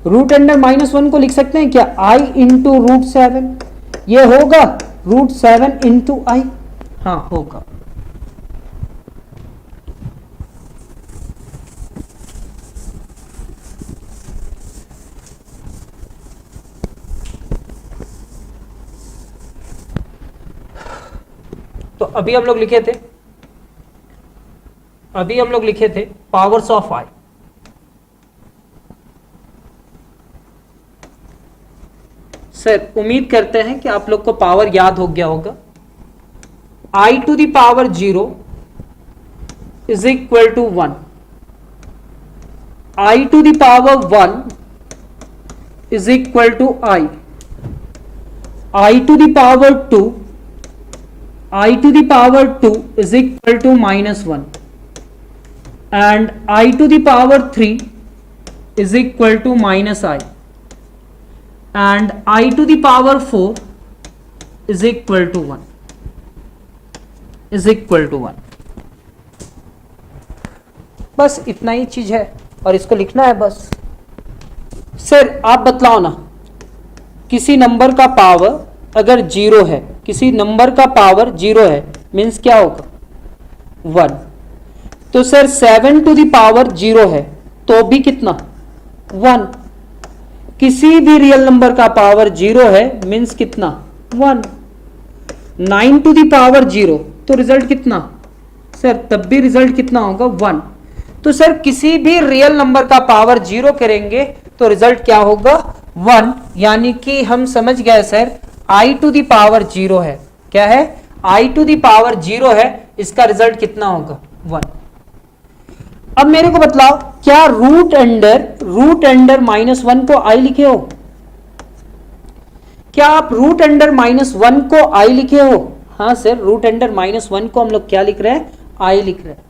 root under -1 को लिख सकते हैं क्या, i इंटू रूट 7, ये होगा रूट 7 इंटू आई, हाँ होगा। तो अभी हम लोग लिखे थे पावर्स ऑफ आई। सर उम्मीद करते हैं कि आप लोग को पावर याद हो गया होगा। i to the power 0 is equal to 1, i to the power 1 is equal to i to the power 2, i to the power 2 is equal to -1, and i to the power 3 is equal to -i, and i to the power 4 is equal to 1, बस इतना ही चीज है और इसको लिखना है बस। Sir आप बतलाओ ना, किसी नंबर का पावर अगर 0 है, किसी नंबर का पावर 0 है, मीन्स क्या होगा, 1। तो सर 7 टू द पावर 0 है तो भी कितना, 1। किसी भी रियल नंबर का पावर 0 है मीन्स कितना, 1। 9 टू द पावर 0 तो रिजल्ट कितना, सर तब भी रिजल्ट कितना होगा, 1। तो सर किसी भी रियल नंबर का पावर 0 करेंगे तो रिजल्ट क्या होगा, 1। यानी कि हम समझ गए sir i to the power 0 है, क्या है, i टू द पावर 0 है, इसका रिजल्ट कितना होगा, 1। अब मेरे को बतलाओ, क्या रूट अंडर -1 को i लिखे हो, क्या आप रूट अंडर -1 को i लिखे हो, हाँ सर रूट अंडर -1 को हम लोग क्या लिख रहे हैं, i लिख रहे हैं।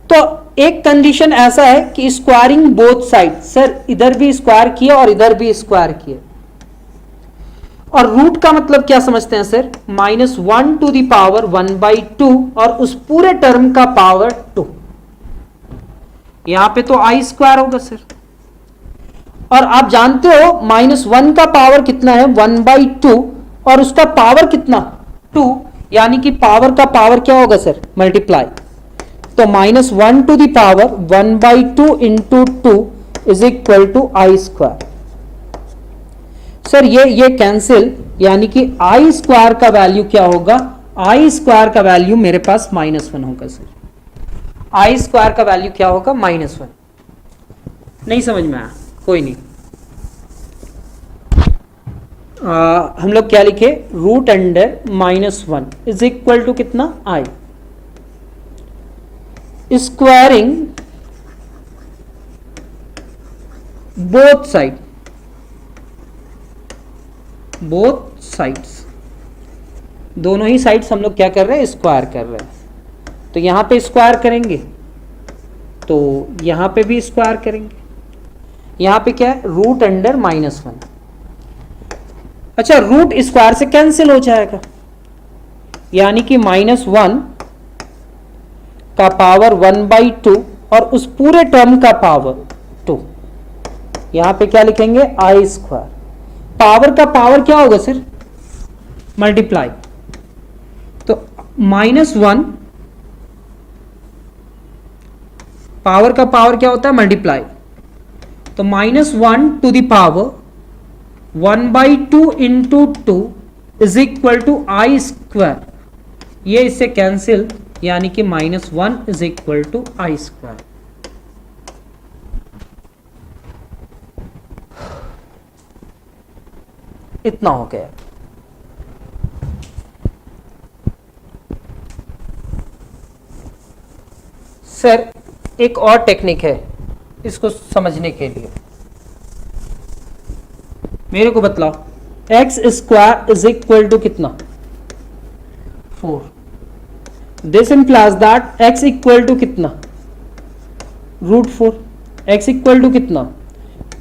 तो एक कंडीशन ऐसा है कि स्क्वायरिंग बोथ साइड, सर इधर भी स्क्वायर किया और इधर भी स्क्वायर किया, और रूट का मतलब क्या समझते हैं सर, -1 टू द पावर 1/2 और उस पूरे टर्म का पावर 2, यहां पे तो i स्क्वायर होगा सर। और आप जानते हो -1 का पावर कितना है, 1/2, और उसका पावर कितना 2, यानी कि पावर का पावर क्या होगा सर मल्टीप्लाई, तो -1 to the power 1/2 into 2 is equal to i square. Sir ये कैंसिल, यानी कि आई स्क्वायर का वैल्यू क्या होगा, आई स्क्वायर का वैल्यू मेरे पास -1 होगा सर, आई स्क्वायर का वैल्यू क्या होगा -1। नहीं समझ में आया, कोई नहीं। हम लोग क्या लिखे, root under -1 is equal to कितना आई, स्क्वायरिंग बोथ साइड्स, दोनों ही साइड्स हम लोग क्या कर रहे हैं, स्क्वायर कर रहे हैं। तो यहां पे स्क्वायर करेंगे तो यहां पे भी स्क्वायर करेंगे, यहां पे क्या है रूट अंडर -1। अच्छा, रूट स्क्वायर से कैंसिल हो जाएगा, यानी कि -1 का पावर 1/2 और उस पूरे टर्म का पावर 2, यहां पे क्या लिखेंगे आई स्क्वायर। पावर का पावर क्या होगा सर मल्टीप्लाई, तो -1 पावर का पावर क्या होता है मल्टीप्लाई, तो -1 to the power 1/2 into 2 is equal to i square, ये इससे कैंसिल, यानी कि -1 is equal to i square. इतना हो गया। सर एक और टेक्निक है इसको समझने के लिए, मेरे को बतलाओ, x square is equal to कितना 4, this implies that x equal to कितना √4, एक्स इक्वल टू कितना,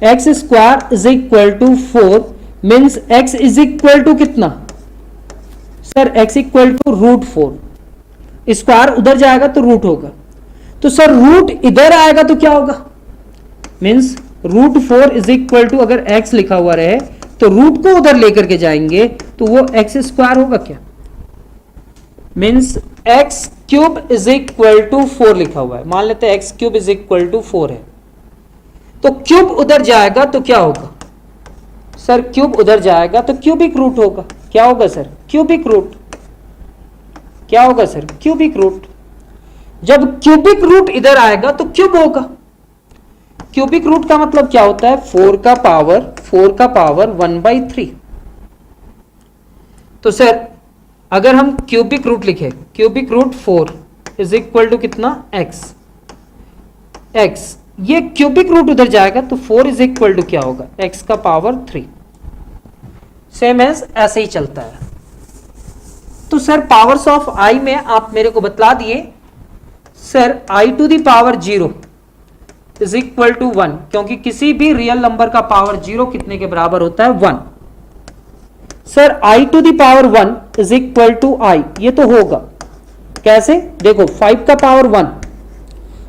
x square is equal to 4 means x is equal to कितना sir, x equal to √4, square उधर जाएगा तो रूट होगा, तो सर रूट इधर आएगा तो क्या होगा, मीन्स √4 इज इक्वल टू, अगर x लिखा हुआ रहे तो रूट को उधर लेकर के जाएंगे तो वो एक्स स्क्वायर होगा क्या, means x cube is equal to 4 लिखा हुआ है, मान लेते हैं x cube is equal to 4 है, तो क्यूब उधर जाएगा तो क्या होगा सर, क्यूब उधर जाएगा तो क्यूबिक रूट होगा, क्या होगा सर क्यूबिक रूट, क्या होगा सर क्यूबिक रूट। जब क्यूबिक रूट इधर आएगा तो क्यूब होगा, क्यूबिक रूट का मतलब क्या होता है 4 का पावर 1/3। तो सर अगर हम क्यूबिक रूट लिखे, cubic root 4 is equal to कितना x, ये क्यूबिक रूट उधर जाएगा तो 4 इज इक्वल टू क्या होगा x का पावर 3, सेम एज ऐसे ही चलता है। तो सर पावर्स ऑफ i में आप मेरे को बतला दिए sir i to the power 0 is equal to 1, क्योंकि किसी भी रियल नंबर का पावर 0 कितने के बराबर होता है 1। Sir i to the power 1 is equal to i, ये तो होगा कैसे, देखो 5 का पावर 1,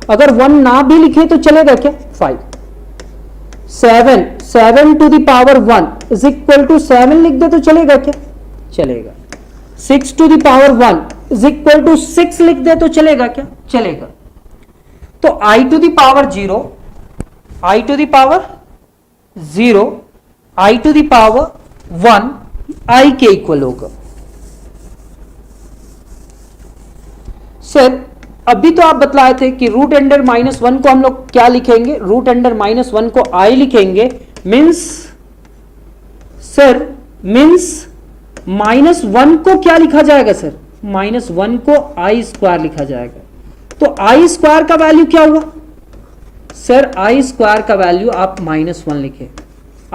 अगर 1 ना भी लिखे तो चलेगा क्या 5, 7 to the power 1 is equal to 7 लिख दे तो चलेगा क्या, चलेगा। 6 to the power 1 is equal to 6 लिख दे तो चलेगा क्या, चलेगा। तो i to the power 0, i to the power 0, i to the power 1 i के इक्वल होगा। सर अभी तो आप बतलाए थे कि रूट अंडर -1 को हम लोग क्या लिखेंगे, रूट अंडर -1 को i लिखेंगे, मीन्स सर मीन्स -1 को क्या लिखा जाएगा सर, -1 को i स्क्वायर लिखा जाएगा। तो i स्क्वायर का वैल्यू क्या हुआ सर, i स्क्वायर का वैल्यू आप -1 लिखे,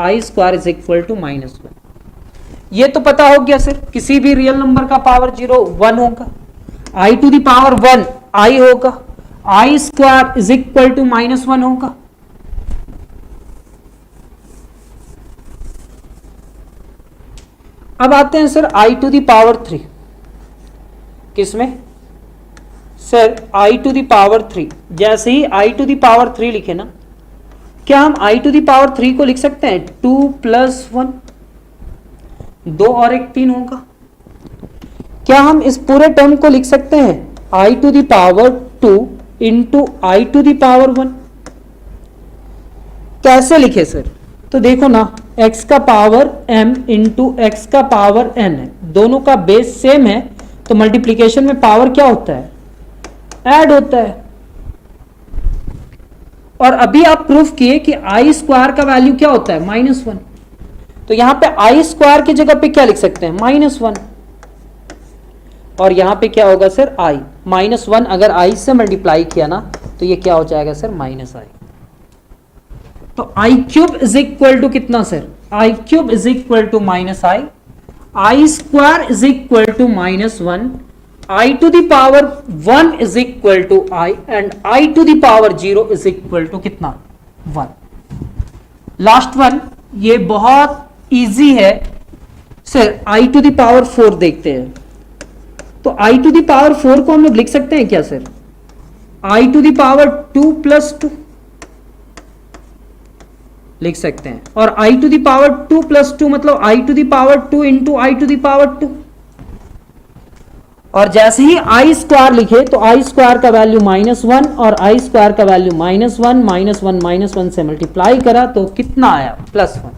i square is equal to -1। ये तो पता हो गया सर, किसी भी रियल नंबर का पावर 0 1 होगा, i to the power 1 i होगा, i square is equal to -1 होगा। अब आते हैं sir i to the power 3, किसमें sir i to the power 3, जैसे ही i टू द पावर 3 लिखे ना, क्या हम i टू द पावर 3 को लिख सकते हैं 2 + 1, 2 और 1 3 होगा। क्या हम इस पूरे टर्म को लिख सकते हैं i to the power 2 into I to the power 1? कैसे लिखे सर? तो देखो ना, x का पावर m इंटू एक्स का पावर n है, दोनों का बेस सेम है, तो मल्टीप्लीकेशन में पावर क्या होता है? ऐड होता है। और अभी आप प्रूफ किए कि आई स्क्वायर का वैल्यू क्या होता है? -1। तो यहां पे आई स्क्वायर की जगह पे क्या लिख सकते हैं? -1। और यहां पे क्या होगा सर? आई -1 अगर आई से मल्टीप्लाई किया ना तो ये क्या हो जाएगा सर? -i। तो i cube is equal to कितना sir? I cube is equal to -i, i square is equal to -1, i to the power 1 is equal to i, and i to the power 0 is equal to कितना? 1। Last one, ये बहुत easy है sir. I to the power 4 देखते हैं। तो आई to the power 4 को हम लोग लिख सकते हैं क्या sir? I to the power 2 plus 2 लिख सकते हैं। और i to the power 2 plus 2 मतलब i to the power 2 into I to the power 2। और जैसे ही आई स्क्वायर लिखे तो आई स्क्वायर का वैल्यू -1 और आई स्क्वायर का वैल्यू -1 से मल्टीप्लाई करा तो कितना आया? +1।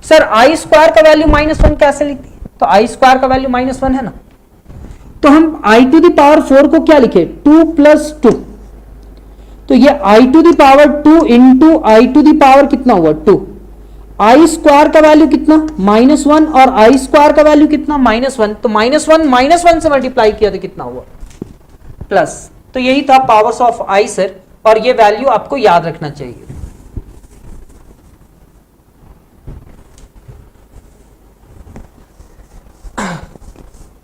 सर आई स्क्वायर का वैल्यू -1 कैसे लिखते हैं? तो आई स्क्वायर का वैल्यू -1 है ना, तो हम आई टू द पावर 4 को क्या लिखे? 2 प्लस 2। तो ये I to the power 2 into I to the power कितना हुआ? 2। आई स्क्वायर का वैल्यू कितना? -1 और आई स्क्वायर का वैल्यू कितना? -1। तो -1 से मल्टीप्लाई किया तो कितना हुआ? प्लस। तो यही था पावर्स ऑफ आई सर, और ये वैल्यू आपको याद रखना चाहिए।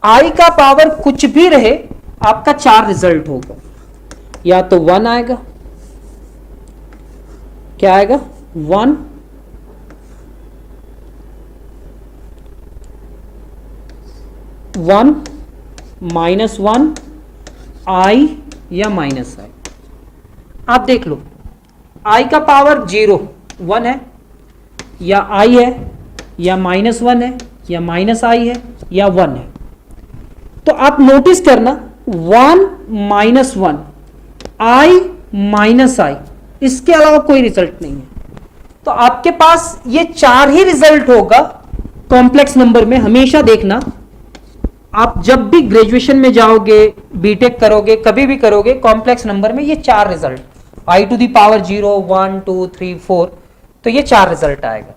आई का पावर कुछ भी रहे, आपका 4 रिजल्ट होगा। या तो 1 आएगा, क्या आएगा? 1, -1 आई या -i। आप देख लो, आई का पावर 0 1 है, या i है, या -1 है, या -i है, या 1 है। तो आप नोटिस करना 1 -1 i -i, इसके अलावा कोई रिजल्ट नहीं है। तो आपके पास ये 4 ही रिजल्ट होगा कॉम्प्लेक्स नंबर में। हमेशा देखना, आप जब भी ग्रेजुएशन में जाओगे, बीटेक करोगे, कभी भी करोगे, कॉम्प्लेक्स नंबर में ये 4 result, i to the power 0 1 2 3 4, तो ये 4 रिजल्ट आएगा।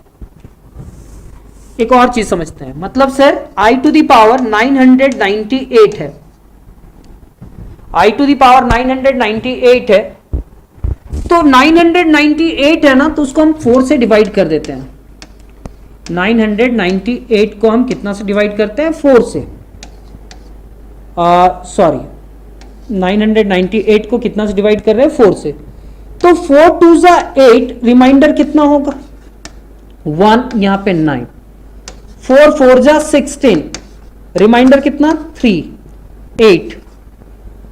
एक और चीज समझते हैं, मतलब sir i to the power 998 है, आई टू द पावर 998 है, तो 998 है ना, तो उसको हम 4 से डिवाइड कर देते हैं। 998 को हम कितना से डिवाइड करते हैं? 4 से। सॉरी, 998 को कितना से डिवाइड कर रहे हैं? 4 से। तो 4 2 जा 8, रिमाइंडर कितना होगा? 1, यहां पे 9। 4 4 जा 16, रिमाइंडर कितना? 3 8।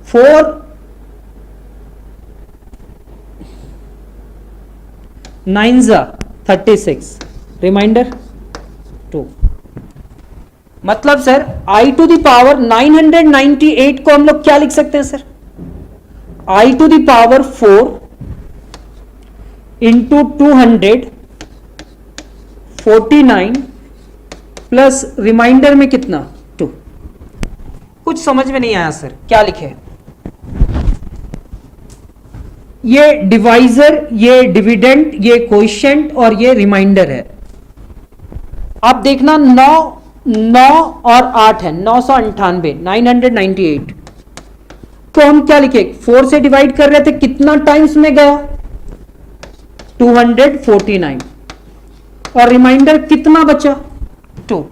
4 9 जा 36, रिमाइंडर 2। मतलब sir i to the power 998 को हम लोग क्या लिख सकते हैं sir? I to the power 4 into 249 plus reminder में कितना? 2। कुछ समझ में नहीं आया सर, क्या लिखे? ये डिवाइजर, ये डिविडेंड, ये कोएफिशिएंट और ये रिमाइंडर है। आप देखना 9 और 8 है, 998, 998 तो हम क्या लिखे? 4 से डिवाइड कर रहे थे, कितना टाइम्स में गया? 249, और रिमाइंडर कितना बचा? 2।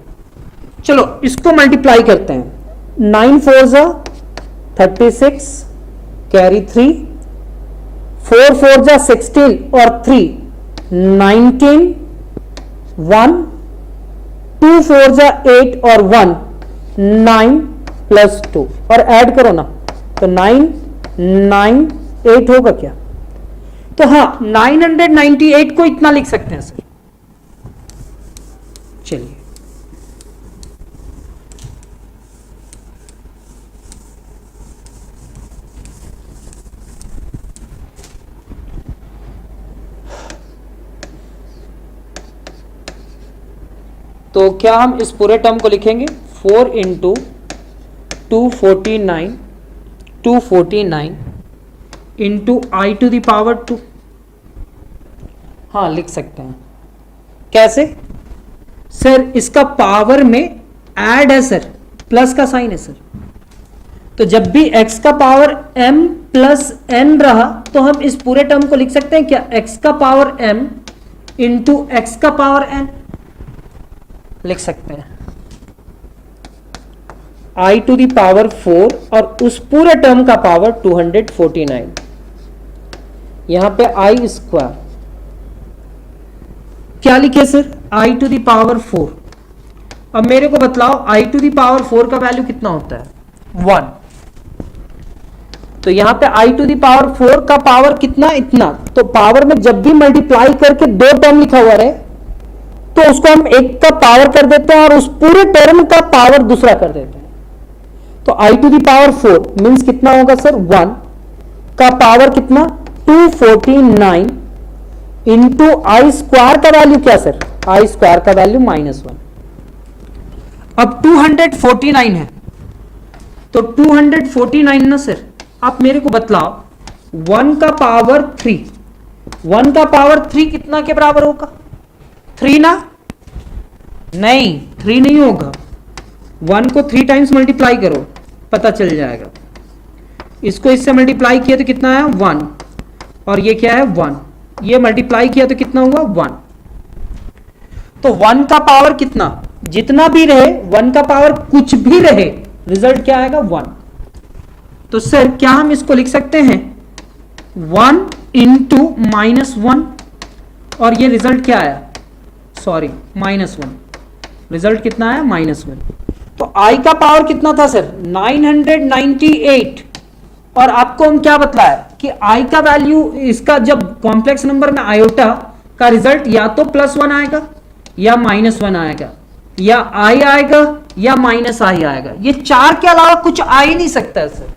चलो इसको मल्टीप्लाई करते हैं। 9 4 जा 36, कैरी 3, 4 4 जा 16 और 3 19, 1, 2 4 जा 8 और 1 9 प्लस 2, और ऐड करो ना, तो 9 9 8 होगा क्या? तो हाँ, 998 को इतना लिख सकते हैं सर। चलिए तो क्या हम इस पूरे टर्म को लिखेंगे 4 into 249 into I to the power 2। हाँ लिख सकते हैं। कैसे सर? इसका पावर में ऐड है सर, प्लस का साइन है सर। तो जब भी x का पावर m प्लस n रहा तो हम इस पूरे टर्म को लिख सकते हैं क्या? x का पावर m इंटू x का पावर n लिख सकते हैं। i टू द पावर 4 और उस पूरे टर्म का पावर 249, यहां पे i स्क्वायर क्या लिखे sir? i to the power 4। अब मेरे को बतलाओ i टू द पावर 4 का वैल्यू कितना होता है? 1। तो यहां पे i टू द पावर 4 का पावर कितना? इतना। तो पावर में जब भी मल्टीप्लाई करके दो टर्म लिखा हुआ रहे तो उसको हम एक का पावर कर देते हैं और उस पूरे टर्म का पावर दूसरा कर देते हैं। तो i to the power 4 means कितना होगा सर? 1 का पावर कितना? 249 इंटू आई स्क्वायर का वैल्यू क्या सर? आई स्क्वायर का वैल्यू -1। अब 249 है तो 249 ना सर, आप मेरे को बतलाओ 1 का पावर 3, 1 का पावर 3 कितना के बराबर होगा? 3 ना? नहीं 3 नहीं होगा। 1 को 3 टाइम्स मल्टीप्लाई करो, पता चल जाएगा। इसको इससे मल्टीप्लाई किया तो कितना है? 1। और ये क्या है? 1। ये मल्टीप्लाई किया तो कितना हुआ? 1। तो 1 का पावर कितना? जितना भी रहे 1 का पावर कुछ भी रहे, रिजल्ट क्या आएगा? 1। तो सर क्या हम इसको लिख सकते हैं 1 इंटू -1 और ये रिजल्ट क्या आया? सॉरी -1। रिजल्ट कितना आया? -1। तो i का पावर कितना था सर? 998। और आपको हम क्या बतलाया कि i का वैल्यू, इसका जब कॉम्प्लेक्स नंबर में आयोटा का रिजल्ट या तो +1 आएगा या -1 आएगा या i आएगा या -i आएगा। ये 4 के अलावा कुछ आ ही नहीं सकता है सर।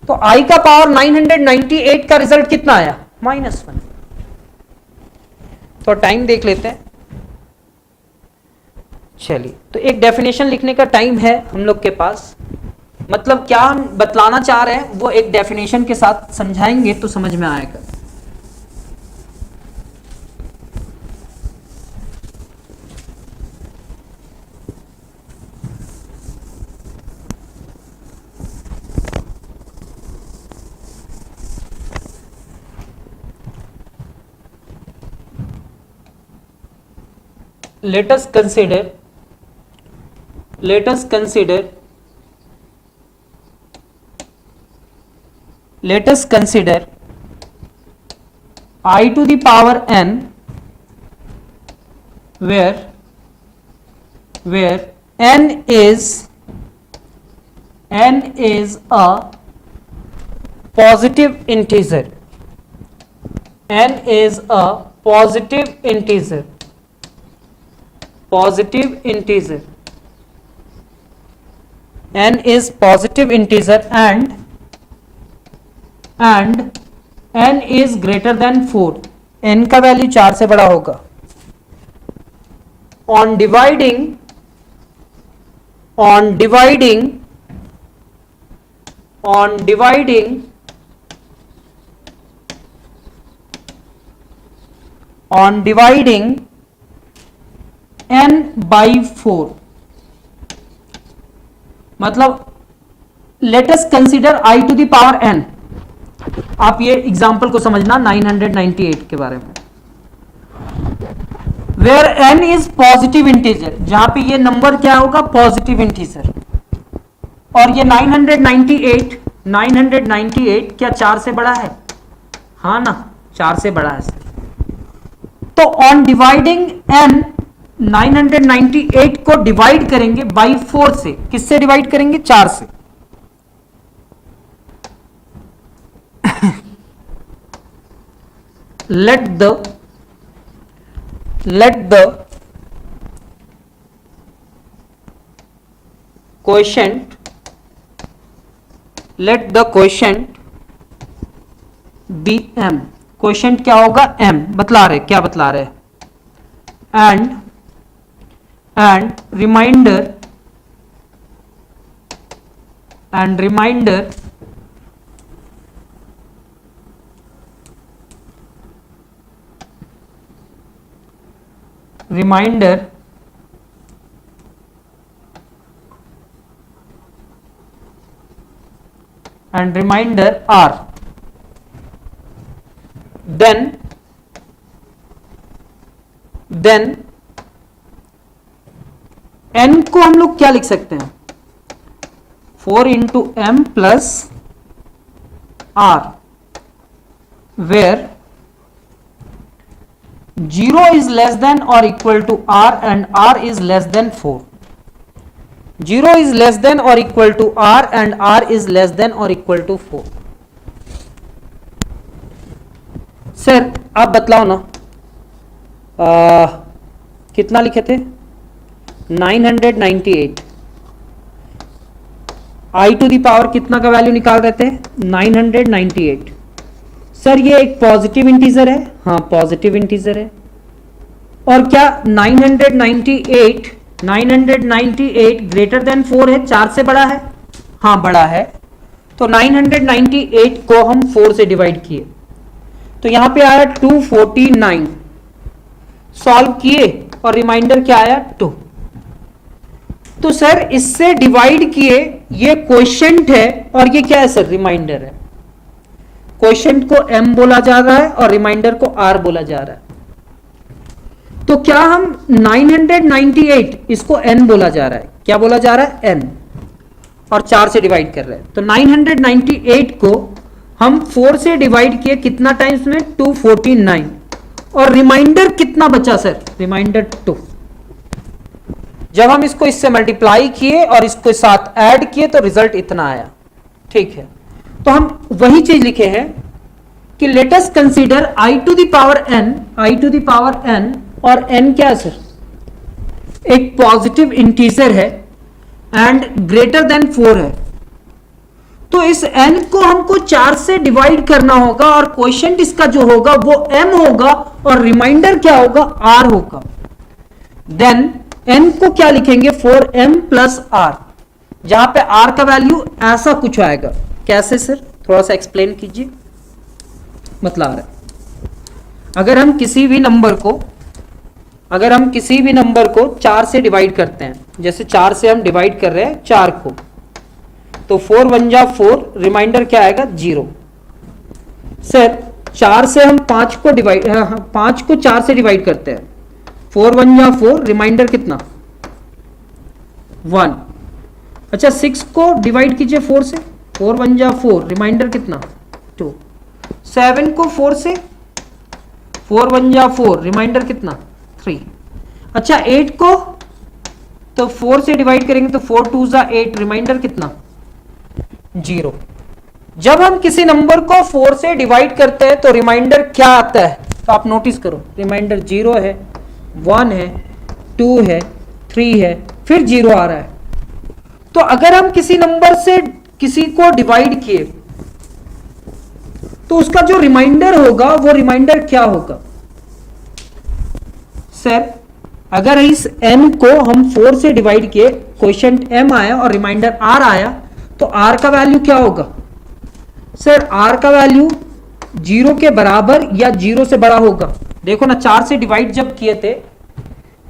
तो i का पावर 998 का रिजल्ट कितना आया? -1। तो टाइम देख लेते हैं। चलिए, तो एक डेफिनेशन लिखने का टाइम है हम लोग के पास। मतलब क्या हम बतलाना चाह रहे हैं वो एक डेफिनेशन के साथ समझाएंगे तो समझ में आएगा। let us consider I to the power n where n is a positive integer. n is a positive integer n is positive integer and n is greater than 4, n का वैल्यू 4 से बड़ा होगा। on dividing n by 4, मतलब let us consider I to the power n। आप ये example को समझना 998 के बारे में। Where n is positive integer, जहां पे ये नंबर क्या होगा? Positive integer. और ये 998 क्या 4 से बड़ा है? हाँ ना, 4 से बड़ा है सर। तो ऑन डिवाइडिंग n 998 को डिवाइड करेंगे बाई 4 से। किससे डिवाइड करेंगे? 4 से। let the quotient be m। Quotient क्या होगा? m। बतला रहे, क्या बतला रहे? and and remainder r. then n को हम लोग क्या लिख सकते हैं, 4 into m plus r, where 0 is less than or equal to r and r is less than 4. 0 is less than or equal to r and r is less than or equal to 4. Sir आप बतलाओ ना, कितना लिखे थे, 998. आई to the power कितना का value निकाल रहे थे, 998. सर ये एक पॉजिटिव इंटीजर है, हाँ पॉजिटिव इंटीजर है. और क्या 998 ग्रेटर देन 4 है, 4 से बड़ा है, हाँ बड़ा है. तो 998 को हम 4 से डिवाइड किए तो यहां पे आया 249. सॉल्व किए और रिमाइंडर क्या आया 2. तो सर इससे डिवाइड किए, ये क्वोशिएंट है और ये क्या है सर, रिमाइंडर है. क्वोशिएंट को m बोला जा रहा है और रिमाइंडर को r बोला जा रहा है. तो क्या हम 998 इसको n बोला जा रहा है, क्या बोला जा रहा है n, और 4 से डिवाइड कर रहे हैं. तो 998 को हम 4 से डिवाइड किए कितना टाइम्स में, 249. और रिमाइंडर कितना बचा सर, रिमाइंडर 2. जब हम इसको इससे मल्टीप्लाई किए और इसको साथ ऐड किए तो रिजल्ट इतना आया. ठीक है, तो हम वही चीज लिखे हैं कि let us consider i to the power n, और n क्या है सर, एक पॉजिटिव इंटीजर है एंड ग्रेटर देन 4 है. तो इस n को हमको 4 से डिवाइड करना होगा और क्वोशिएंट इसका जो होगा वो m होगा और रिमाइंडर क्या होगा, r होगा. देन n को क्या लिखेंगे, 4m प्लस r, जहां पे r का वैल्यू ऐसा कुछ आएगा. कैसे सर, थोड़ा सा एक्सप्लेन कीजिए. बतला रहा है, अगर हम किसी भी नंबर को 4 से डिवाइड करते हैं, जैसे 4 से हम डिवाइड कर रहे हैं 4 को, तो 4 1 जा 4, रिमाइंडर क्या आएगा 0. सर 4 से हम 5 को 4 से डिवाइड करते हैं, 4 1 जा 4, रिमाइंडर कितना 1. अच्छा 6 को डिवाइड कीजिए 4 से, 4 1 जा 4, रिमाइंडर कितना 2. 7 को 4 से, 4 1 जा 4, रिमाइंडर कितना 3. अच्छा 8 को तो 4 से डिवाइड करेंगे तो 4 2 जा 8, रिमाइंडर कितना 0. जब हम किसी नंबर को 4 से डिवाइड करते हैं तो रिमाइंडर क्या आता है, तो आप नोटिस करो, रिमाइंडर 0 है, 1 है, 2 है, 3 है, फिर 0 आ रहा है. तो अगर हम किसी नंबर से किसी को डिवाइड किए तो उसका जो रिमाइंडर होगा वो रिमाइंडर क्या होगा. सर अगर इस n को हम 4 से डिवाइड किए, क्वोशिएंट m आया और रिमाइंडर r आया, तो r का वैल्यू क्या होगा. सर r का वैल्यू 0 के बराबर या 0 से बड़ा होगा. देखो ना 4 से डिवाइड जब किए थे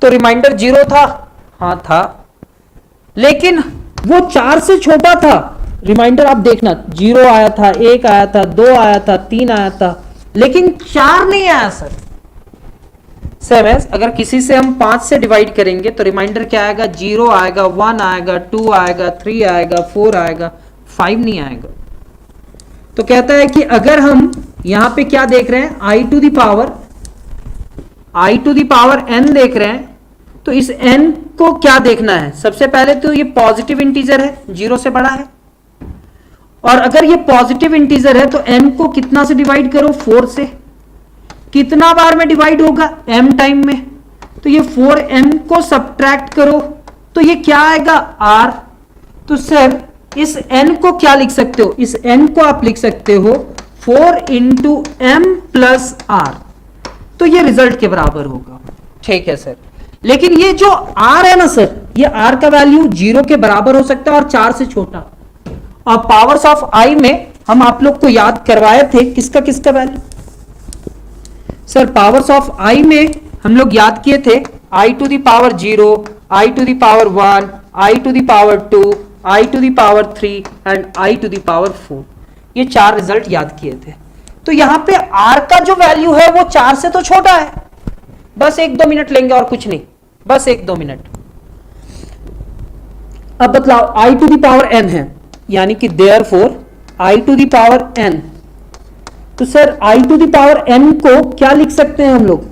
तो रिमाइंडर 0 था, हाँ था, लेकिन वो 4 से छोटा था. रिमाइंडर आप देखना 0 आया था, 1 आया था, 2 आया था, 3 आया था, लेकिन 4 नहीं आया सर. सेम एज अगर किसी से हम 5 से डिवाइड करेंगे तो रिमाइंडर क्या आएगा, 0 आएगा, 1 आएगा, 2 आएगा, 3 आएगा, 4 आएगा, 5 नहीं आएगा. तो कहता है कि अगर हम यहां पे क्या देख रहे हैं, i to the power n देख रहे हैं, तो इस n को क्या देखना है. सबसे पहले तो ये पॉजिटिव इंटीजर है, 0 से बड़ा है, और अगर ये पॉजिटिव इंटीजर है तो n को कितना से डिवाइड करो, 4 से. कितना बार में डिवाइड होगा, m टाइम में. तो ये 4m को सब्ट्रैक्ट करो तो ये क्या आएगा, r. तो सर इस n को क्या लिख सकते हो, इस n को आप लिख सकते हो 4 इंटू m प्लस r. तो ये रिजल्ट के बराबर होगा. ठीक है सर, लेकिन ये जो r है ना सर, ये r का वैल्यू 0 के बराबर हो सकता है और 4 से छोटा। और पावर्स ऑफ i में हम आप लोग को याद करवाए थे किसका किसका value sir, powers of i में हम लोग याद किए थे i to the power 0, i to the power 1, i to the power 2, i to the power 3 and i to the power 4। ये 4 रिजल्ट याद किए थे। तो यहां पे r का जो वैल्यू है वो 4 से तो छोटा है। बस 1-2 मिनट लेंगे और कुछ नहीं, बस 1-2 मिनट। अब बतलाओ i to the power n है, यानी कि therefore i to the power n। तो sir i to the power n को क्या लिख सकते हैं हम लोग,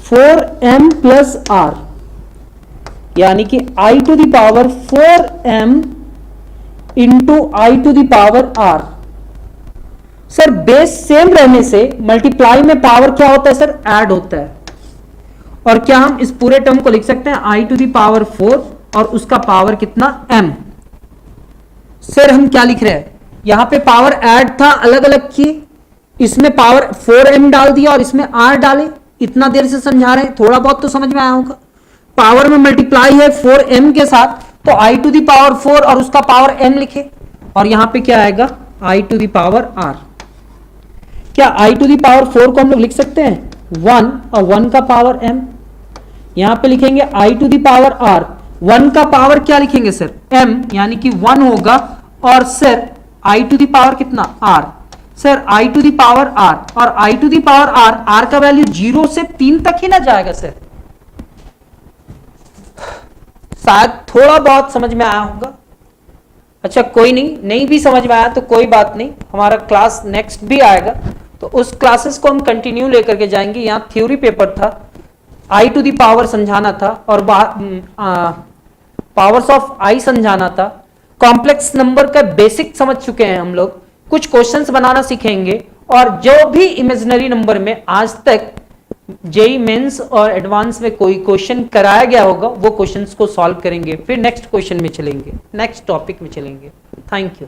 4m प्लस r, यानी कि i to the power 4m into i to the power r। Sir base same रहने से मल्टीप्लाई में पावर क्या होता है सर, ऐड होता है। और क्या हम इस पूरे टर्म को लिख सकते हैं i टू द पावर 4 और उसका पावर कितना m। सर हम क्या लिख रहे हैं, यहां पे पावर ऐड था अलग अलग की, इसमें पावर 4m डाल दिया और इसमें r डाले। इतना देर से समझा रहे हैं, थोड़ा बहुत तो समझ में आया होगा। पावर में मल्टीप्लाई है 4m के साथ, तो i टू द पावर 4 और उसका पावर m लिखे, और यहां पे क्या आएगा i to the power r। क्या i टू द पावर 4 को हम लोग लिख सकते हैं 1 और 1 का पावर m, यहां पे लिखेंगे i to the power r। 1 का पावर क्या लिखेंगे सर, m, यानी कि 1 होगा, और sir i to the power कितना r। Sir i to the power r, और i to the power r, r का वैल्यू 0 से 3 तक ही ना जाएगा सर। शायद थोड़ा बहुत समझ में आया होगा। अच्छा कोई नहीं भी समझ में आया तो कोई बात नहीं, हमारा क्लास नेक्स्ट भी आएगा, तो उस क्लासेस को हम कंटिन्यू लेकर के जाएंगे। यहाँ थ्योरी पेपर था, i टू द पावर समझाना था और पावर्स ऑफ i समझाना था। कॉम्प्लेक्स नंबर का बेसिक समझ चुके हैं हम लोग, कुछ क्वेश्चंस बनाना सीखेंगे, और जो भी इमेजिनरी नंबर में आज तक जेई मेंस और एडवांस में कोई क्वेश्चन कराया गया होगा वो क्वेश्चंस को सॉल्व करेंगे, फिर नेक्स्ट क्वेश्चन में चलेंगे, नेक्स्ट टॉपिक में चलेंगे। Thank you.